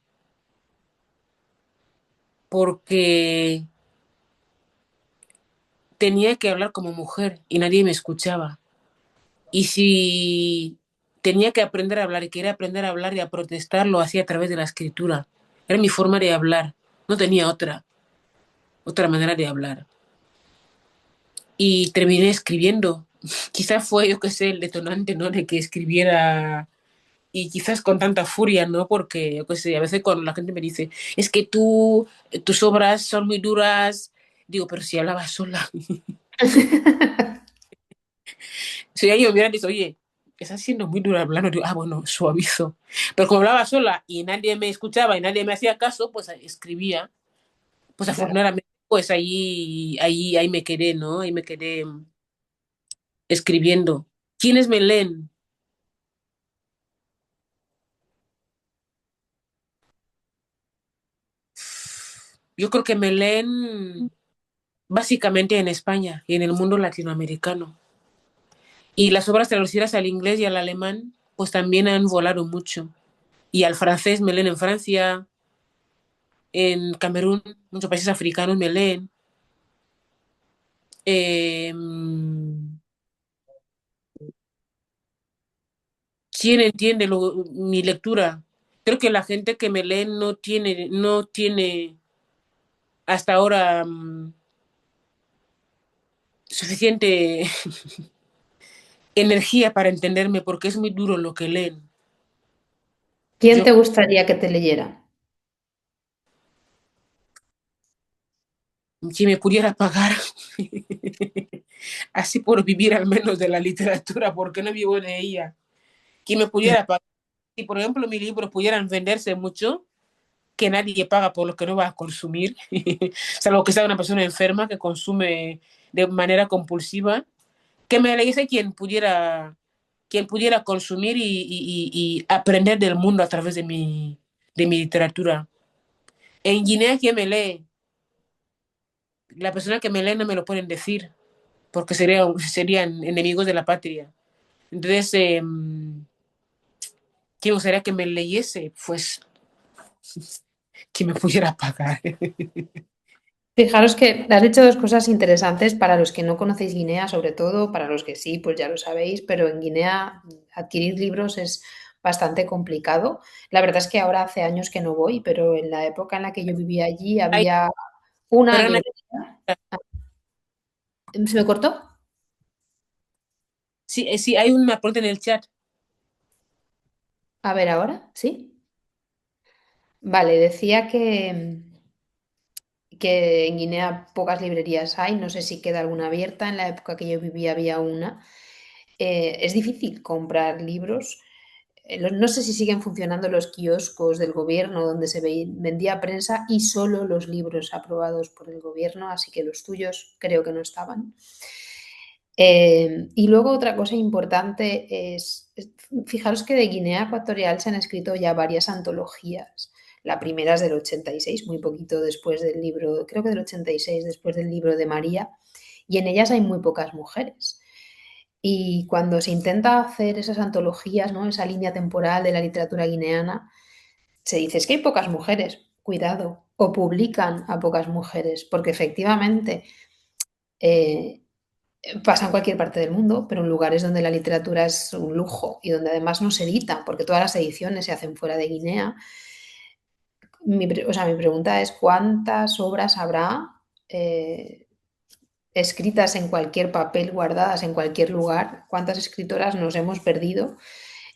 Porque tenía que hablar como mujer y nadie me escuchaba. Y si tenía que aprender a hablar y quería aprender a hablar y a protestar, lo hacía a través de la escritura. Era mi forma de hablar. No tenía otra manera de hablar. Y terminé escribiendo. Quizás fue, yo qué sé, el detonante, ¿no? De que escribiera y quizás con tanta furia, ¿no? Porque, yo qué sé, a veces cuando la gente me dice, es que tus obras son muy duras, digo, pero si hablaba sola. Si ellos me hubieran dicho, oye, estás siendo muy dura hablando, digo, bueno, suavizo. Pero como hablaba sola y nadie me escuchaba y nadie me hacía caso, pues escribía. Pues Claro. afortunadamente, pues ahí me quedé, ¿no? Ahí me quedé escribiendo. ¿Quiénes me leen? Yo creo que me leen básicamente en España y en el mundo latinoamericano. Y las obras traducidas al inglés y al alemán, pues también han volado mucho. Y al francés me leen en Francia, en Camerún, muchos países africanos me leen. Eh, ¿Quién entiende mi lectura? Creo que la gente que me lee no tiene hasta ahora suficiente energía para entenderme porque es muy duro lo que leen. ¿Quién Yo, te gustaría que te leyera? si me pudiera pagar, Así puedo vivir al menos de la literatura, porque no vivo de ella. Que me pudiera pagar. Si, por ejemplo, mis libros pudieran venderse mucho, que nadie paga por lo que no va a consumir, salvo que sea una persona enferma que consume de manera compulsiva, que me leyese quien pudiera consumir y aprender del mundo a través de mi literatura. En Guinea, ¿quién me lee? La persona que me lee no me lo pueden decir, porque serían enemigos de la patria. Entonces, ¿quién gustaría que me leyese? Pues que me pudiera pagar. Fijaros que has dicho dos cosas interesantes para los que no conocéis Guinea, sobre todo para los que sí, pues ya lo sabéis, pero en Guinea adquirir libros es bastante complicado. La verdad es que ahora hace años que no voy, pero en la época en la que yo vivía allí Ay, había una perdona, librería. ¿Se me cortó? sí, sí, hay una pregunta en el chat. A ver, ahora, ¿sí? Vale, decía que en Guinea pocas librerías hay, no sé si queda alguna abierta, en la época que yo vivía había una. Es difícil comprar libros. No sé si siguen funcionando los kioscos del gobierno donde se vendía prensa y solo los libros aprobados por el gobierno, así que los tuyos creo que no estaban. Y luego otra cosa importante fijaros que de Guinea Ecuatorial se han escrito ya varias antologías. La primera es del 86, muy poquito después del libro, creo que del 86, después del libro de María, y en ellas hay muy pocas mujeres. Y cuando se intenta hacer esas antologías, ¿no? Esa línea temporal de la literatura guineana, se dice es que hay pocas mujeres, cuidado, o publican a pocas mujeres, porque efectivamente eh, pasa en cualquier parte del mundo, pero en lugares donde la literatura es un lujo y donde además no se edita, porque todas las ediciones se hacen fuera de Guinea. Mi pregunta es cuántas obras habrá escritas en cualquier papel, guardadas en cualquier lugar, cuántas escritoras nos hemos perdido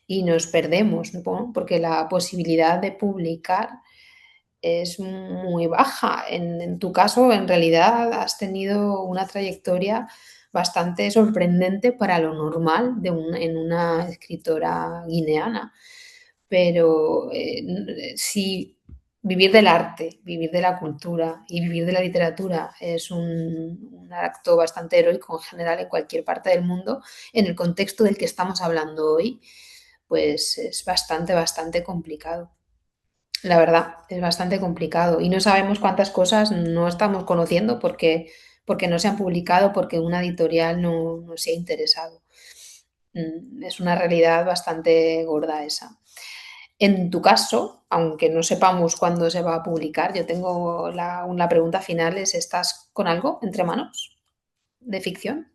y nos perdemos, ¿no? Porque la posibilidad de publicar es muy baja. En tu caso, en realidad, has tenido una trayectoria bastante sorprendente para lo normal en una escritora guineana. Pero si vivir del arte, vivir de la cultura y vivir de la literatura es un acto bastante heroico en general en cualquier parte del mundo, en el contexto del que estamos hablando hoy, pues es bastante, bastante complicado. La verdad, es bastante complicado y no sabemos cuántas cosas no estamos conociendo porque no se han publicado, porque una editorial no se ha interesado. Es una realidad bastante gorda esa. En tu caso, aunque no sepamos cuándo se va a publicar, yo tengo una pregunta final, ¿estás con algo entre manos de ficción?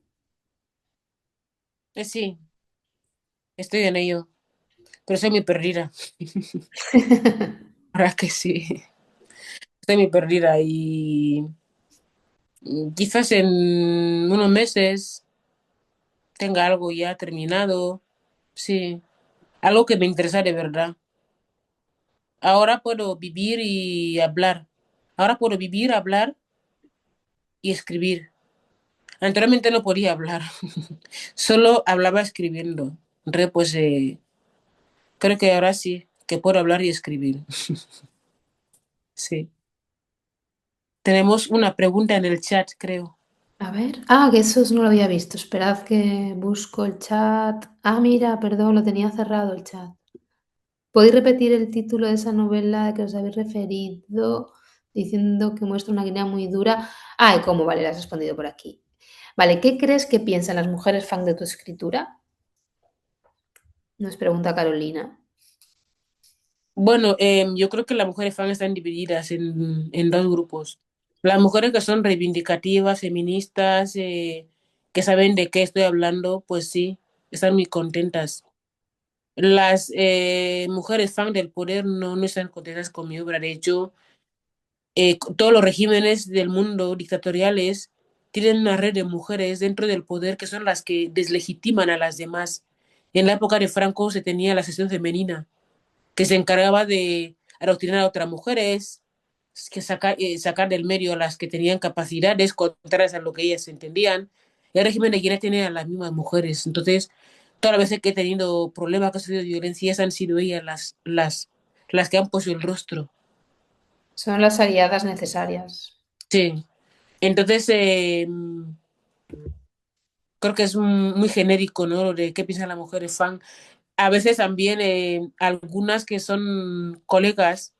Sí, estoy en ello, pero soy muy perdida. La verdad que sí, estoy muy perdida y quizás en unos meses tenga algo ya terminado. Sí, algo que me interesa de verdad. Ahora puedo vivir y hablar. Ahora puedo vivir, hablar y escribir. Anteriormente no podía hablar, solo hablaba escribiendo. Entonces, pues creo que ahora sí, que puedo hablar y escribir. Sí. Tenemos una pregunta en el chat, creo. A ver. Ah, que eso no lo había visto. Esperad que busco el chat. Ah, mira, perdón, lo tenía cerrado el chat. ¿Podéis repetir el título de esa novela a que os habéis referido diciendo que muestra una Guinea muy dura? Ah, ¿y cómo? Vale, le has respondido por aquí. Vale, ¿qué crees que piensan las mujeres fan de tu escritura? Nos pregunta Carolina. Bueno, yo creo que las mujeres fan están divididas en dos grupos. Las mujeres que son reivindicativas, feministas, que saben de qué estoy hablando, pues sí, están muy contentas. Las mujeres fan del poder no están contentas con mi obra. De hecho, todos los regímenes del mundo dictatoriales tienen una red de mujeres dentro del poder que son las que deslegitiman a las demás. En la época de Franco se tenía la sección femenina que se encargaba de adoctrinar a otras mujeres, que sacar del medio a las que tenían capacidades contrarias a lo que ellas entendían, El régimen de Guinea tiene a las mismas mujeres. Entonces, todas las veces que he tenido problemas, que he sufrido violencias, han sido ellas las que han puesto el rostro. Son las aliadas necesarias. Sí. Entonces, creo que es muy genérico, ¿no? Lo de qué piensan las mujeres fan. A veces también algunas que son colegas,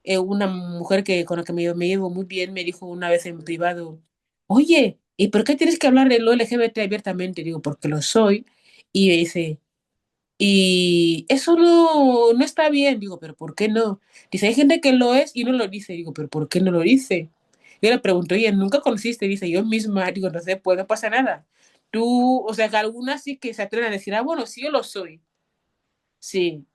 una mujer con la que me llevo muy bien me dijo una vez en privado, oye, ¿y por qué tienes que hablar de lo LGBT abiertamente? Digo, porque lo soy. Y me dice, y eso no está bien. Digo, pero ¿por qué no? Dice, hay gente que lo es y no lo dice. Digo, pero ¿por qué no lo dice? Yo le pregunto, oye, ¿nunca conociste? Dice, yo misma. Digo, no sé, pues no pasa nada. Tú, o sea, que algunas sí que se atreven a decir, ah, bueno, sí, yo lo soy. Sí,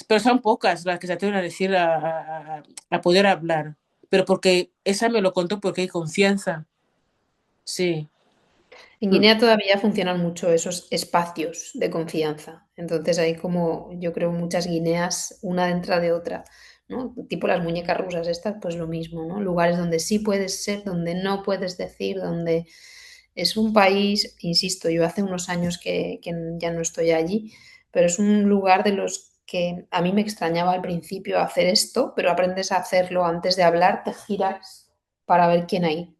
pero son pocas las que se atreven a decir, a poder hablar. Pero porque esa me lo contó porque hay confianza. Sí. En Mm. Guinea todavía funcionan mucho esos espacios de confianza. Entonces hay como, yo creo, muchas Guineas una dentro de otra, ¿no? Tipo las muñecas rusas estas, pues lo mismo, ¿no? Lugares donde sí puedes ser, donde no puedes decir, donde es un país, insisto, yo hace unos años que ya no estoy allí, pero es un lugar de los que a mí me extrañaba al principio hacer esto, pero aprendes a hacerlo antes de hablar, te giras para ver quién hay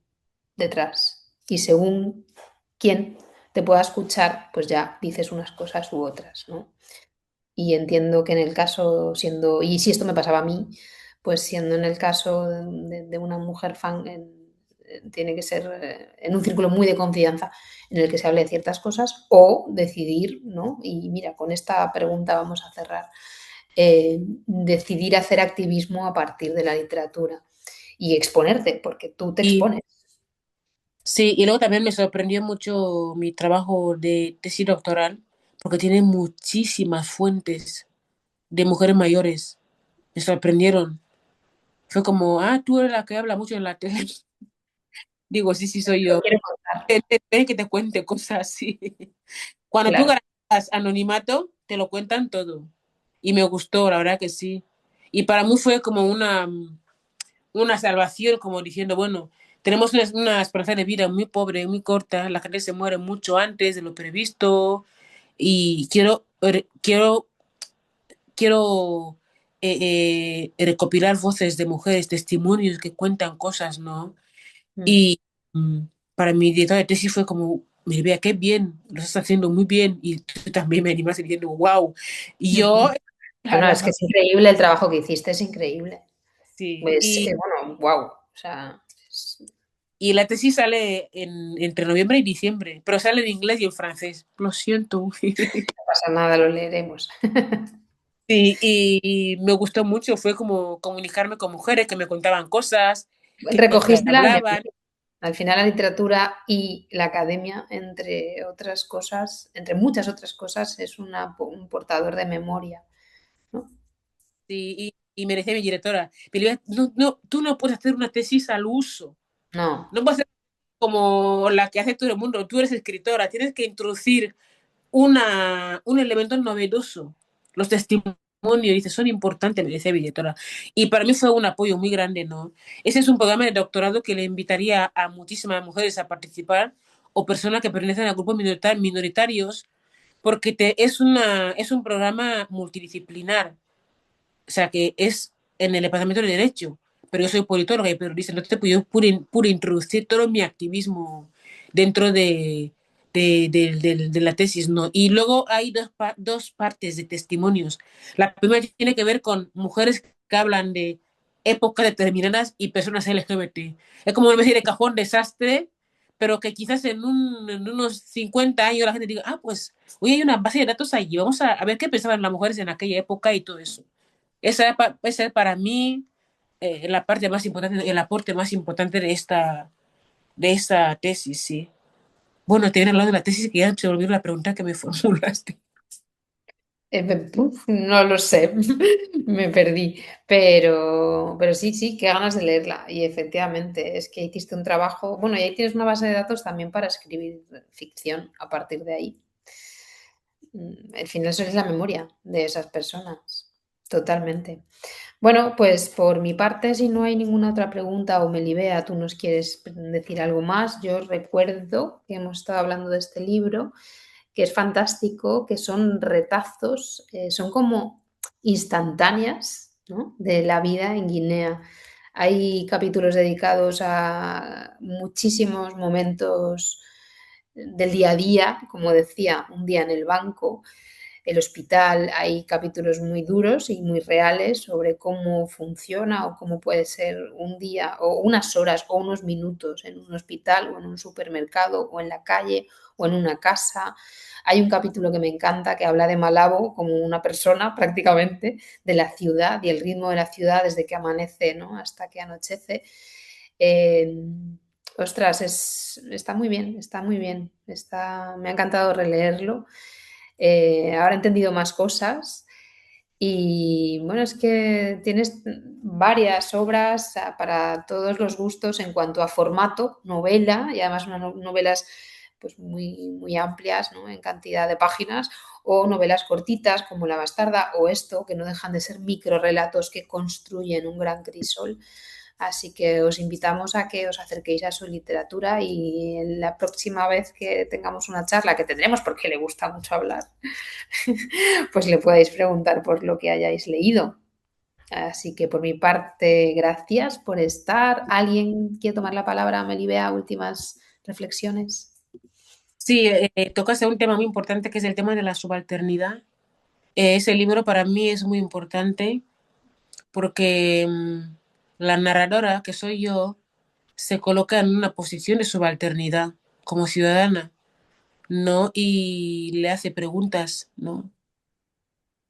detrás. Y según quién te pueda escuchar, pues ya dices unas cosas u otras, ¿no? Y entiendo que en el caso, siendo, y si esto me pasaba a mí, pues siendo en el caso de una mujer fan, tiene que ser en un círculo muy de confianza en el que se hable de ciertas cosas o decidir, ¿no? Y mira, con esta pregunta vamos a cerrar. Decidir hacer activismo a partir de la literatura y exponerte, porque tú te Y expones. sí, y luego también me sorprendió mucho mi trabajo de tesis doctoral, porque tiene muchísimas fuentes de mujeres mayores. Me sorprendieron. Fue como, ah, tú eres la que habla mucho en la tele. Digo, sí, sí, soy Lo yo. quiero contar, Ven que te cuente cosas así. Cuando tú claro. ganas anonimato, te lo cuentan todo. Y me gustó, la verdad que sí. Y para mí fue como una salvación, como diciendo, bueno, tenemos una esperanza de vida muy pobre, muy corta, la gente se muere mucho antes de lo previsto y quiero recopilar voces de mujeres, testimonios que cuentan cosas, ¿no? Mm. Y mm, para mi directora de tesis fue como, me vea qué bien, lo estás haciendo muy bien y tú también me animas diciendo, wow. Y yo, Bueno, es que claro, es increíble el trabajo que hiciste, es increíble. sí. Pues, bueno, wow. O sea, Y la tesis sale entre noviembre y diciembre, pero sale en inglés y en francés. Lo siento. no pasa nada, lo leeremos. Sí, y me gustó mucho, fue como comunicarme con mujeres que me contaban cosas, que me Recogiste la hablaban. memoria. Al final la literatura y la academia, entre otras cosas, entre muchas otras cosas, es un portador de memoria, ¿no? Y me decía mi directora, pero no, no, tú no puedes hacer una tesis al uso, No. no puedes hacer como la que hace todo el mundo, tú eres escritora, tienes que introducir un elemento novedoso. Los testimonios, dice, son importantes, me decía mi directora. Y para mí fue un apoyo muy grande, ¿no? Ese es un programa de doctorado que le invitaría a muchísimas mujeres a participar o personas que pertenecen a grupos minoritarios, porque es un programa multidisciplinar, o sea, que es en el departamento de Derecho, pero yo soy politóloga y periodista, entonces pues yo pude introducir todo mi activismo dentro de la tesis, ¿no? Y luego hay dos partes de testimonios. La primera tiene que ver con mujeres que hablan de épocas determinadas y personas LGBT. Es como una especie de cajón desastre, pero que quizás en unos 50 años la gente diga, ah, pues hoy hay una base de datos allí, vamos a ver qué pensaban las mujeres en aquella época y todo eso. Esa es para mí la parte más importante, el aporte más importante de esta tesis, sí. Bueno, te viene hablando de la tesis que ya se olvidó la pregunta que me formulaste. No lo sé, me perdí, pero sí, sí, qué ganas de leerla. Y efectivamente, es que hiciste un trabajo, bueno, y ahí tienes una base de datos también para escribir ficción a partir de ahí. Al final eso es la memoria de esas personas, totalmente. Bueno, pues por mi parte, si no hay ninguna otra pregunta o Melibea, tú nos quieres decir algo más, yo recuerdo que hemos estado hablando de este libro, que es fantástico, que son retazos, son como instantáneas, ¿no?, de la vida en Guinea. Hay capítulos dedicados a muchísimos momentos del día a día, como decía, un día en el banco, el hospital. Hay capítulos muy duros y muy reales sobre cómo funciona o cómo puede ser un día o unas horas o unos minutos en un hospital o en un supermercado o en la calle o en una casa. Hay un capítulo que me encanta que habla de Malabo como una persona prácticamente de la ciudad y el ritmo de la ciudad desde que amanece, ¿no?, hasta que anochece. Eh, Ostras, está muy bien, está muy bien. Me ha encantado releerlo. Ahora he entendido más cosas y bueno, es que tienes varias obras para todos los gustos en cuanto a formato, novela, y además novelas pues muy, muy amplias, ¿no?, en cantidad de páginas, o novelas cortitas como La Bastarda o esto, que no dejan de ser microrelatos que construyen un gran crisol. Así que os invitamos a que os acerquéis a su literatura y la próxima vez que tengamos una charla, que tendremos porque le gusta mucho hablar, pues le podáis preguntar por lo que hayáis leído. Así que por mi parte, gracias por estar. ¿Alguien quiere tomar la palabra? Melibea, últimas reflexiones. Sí, tocas un tema muy importante que es el tema de la subalternidad. Ese libro para mí es muy importante porque la narradora, que soy yo, se coloca en una posición de subalternidad como ciudadana, ¿no? Y le hace preguntas, ¿no?,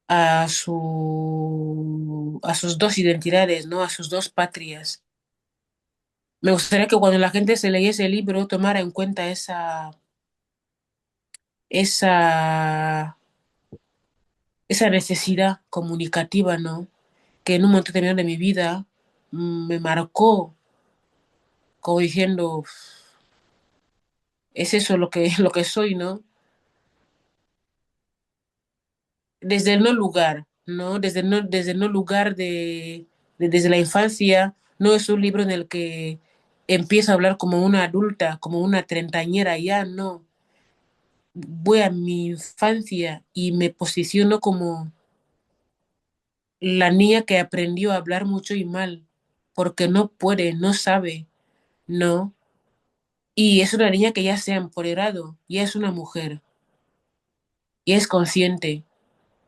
a sus dos identidades, ¿no?, a sus dos patrias. Me gustaría que cuando la gente se leyese el libro tomara en cuenta esa, esa necesidad comunicativa, ¿no?, que en un momento determinado de mi vida me marcó, como diciendo, es eso lo que soy, ¿no? Desde el no lugar, ¿no? Desde el no lugar desde la infancia, no es un libro en el que empiezo a hablar como una adulta, como una treintañera, ya no. Voy a mi infancia y me posiciono como la niña que aprendió a hablar mucho y mal, porque no puede, no sabe, ¿no? Y es una niña que ya se ha empoderado, ya es una mujer, ya es consciente,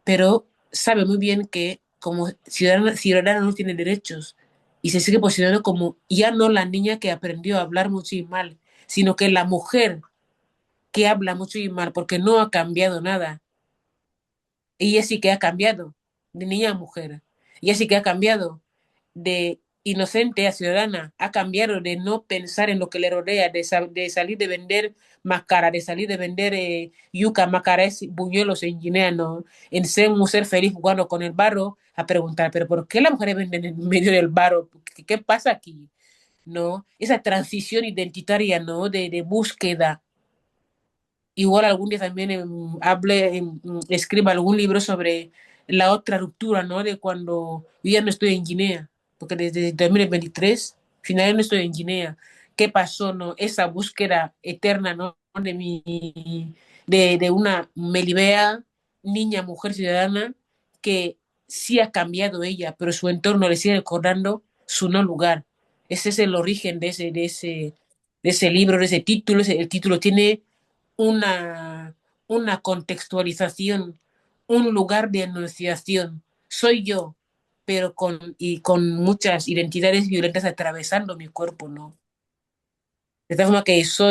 pero sabe muy bien que como ciudadana no tiene derechos y se sigue posicionando como ya no la niña que aprendió a hablar mucho y mal, sino que la mujer que habla mucho y mal, porque no ha cambiado nada. Ella sí que ha cambiado de niña a mujer. Ella sí que ha cambiado de inocente a ciudadana. Ha cambiado de no pensar en lo que le rodea, de salir de vender máscara, de salir de vender yuca, macarés, buñuelos en Guinea, ¿no? En ser un ser feliz jugando con el barro, a preguntar, ¿pero por qué las mujeres venden en medio del barro? ¿Qué pasa aquí? ¿No? Esa transición identitaria, ¿no? De búsqueda. Igual algún día también escriba algún libro sobre la otra ruptura, ¿no? De cuando yo ya no estoy en Guinea, porque desde 2023, finalmente no estoy en Guinea. ¿Qué pasó, no? Esa búsqueda eterna, ¿no? De una Melibea, niña, mujer ciudadana, que sí ha cambiado ella, pero su entorno le sigue recordando su no lugar. Ese es el origen de ese libro, de ese título. El título tiene una, una contextualización, un lugar de enunciación. Soy yo, pero con muchas identidades violentas atravesando mi cuerpo, ¿no? De tal forma que esto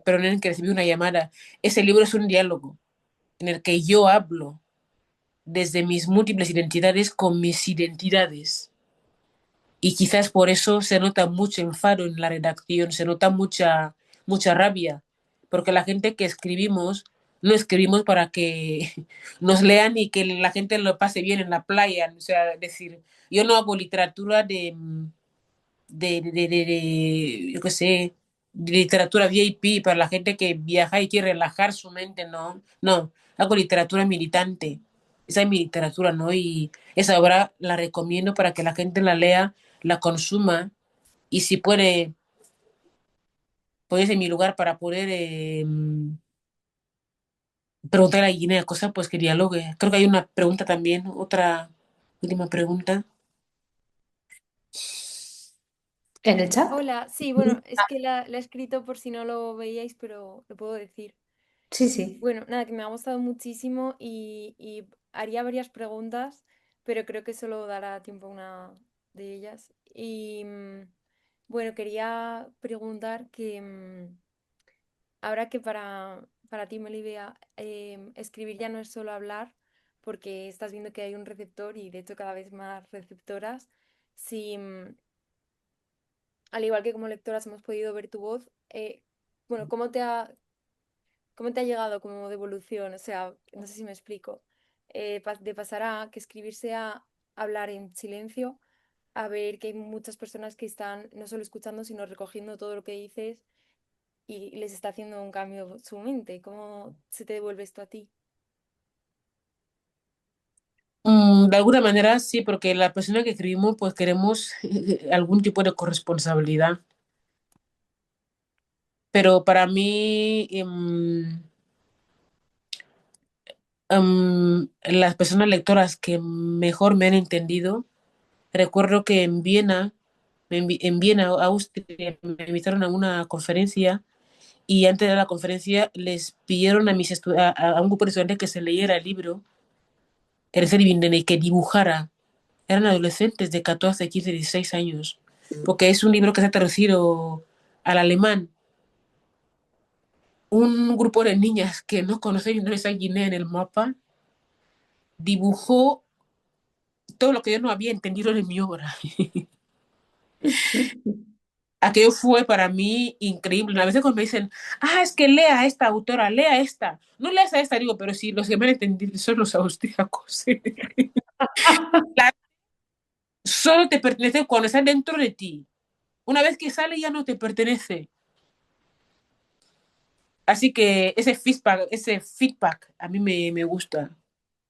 perdón, en que recibí una llamada. Ese libro es un diálogo en el que yo hablo desde mis múltiples identidades con mis identidades. Y quizás por eso se nota mucho enfado en la redacción, se nota mucha rabia, porque la gente que escribimos, no escribimos para que nos lean y que la gente lo pase bien en la playa. O sea, es decir, yo no hago literatura yo qué sé, literatura VIP para la gente que viaja y quiere relajar su mente, no, no, hago literatura militante. Esa es mi literatura, ¿no? Y esa obra la recomiendo para que la gente la lea, la consuma y si puede, pues en mi lugar para poder preguntar a Guinea cosas, pues que dialogue. Creo que hay una pregunta también, otra última pregunta. ¿En el chat? Hola, sí, bueno, es que la he escrito por si no lo veíais, pero lo puedo decir. Sí, sí. Bueno, nada, que me ha gustado muchísimo y haría varias preguntas, pero creo que solo dará tiempo a una de ellas. Bueno, quería preguntar que ahora que para ti, Melibea, escribir ya no es solo hablar, porque estás viendo que hay un receptor y de hecho cada vez más receptoras, si, al igual que como lectoras hemos podido ver tu voz, bueno, cómo te ha llegado como devolución? O sea, no sé si me explico. De pasar a que escribir sea hablar en silencio, a ver que hay muchas personas que están no solo escuchando, sino recogiendo todo lo que dices y les está haciendo un cambio su mente. ¿Cómo se te devuelve esto a ti? De alguna manera sí, porque la persona que escribimos pues queremos algún tipo de corresponsabilidad. Pero para mí, las personas lectoras que mejor me han entendido, recuerdo que en Viena, en Viena, Austria, me invitaron a una conferencia y antes de la conferencia les pidieron a un grupo de estudiantes que se leyera el libro, el Serbinden, y que dibujara. Eran adolescentes de 14, 15, 16 años, porque es un libro que se ha traducido al alemán. Un grupo de niñas que no conocen no está Guinea en el mapa dibujó todo lo que yo no había entendido de mi obra. Aquello fue para mí increíble. A veces cuando me dicen, es que lea a esta autora, lea esta. No leas a esta, digo, pero sí, los que me han entendido son los austríacos. Solo te pertenece cuando está dentro de ti. Una vez que sale ya no te pertenece. Así que ese feedback a mí me gusta.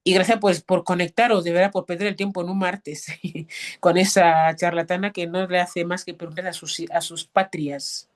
Y gracias pues por conectaros, de verdad, por perder el tiempo en un martes con esa charlatana que no le hace más que preguntar a sus patrias.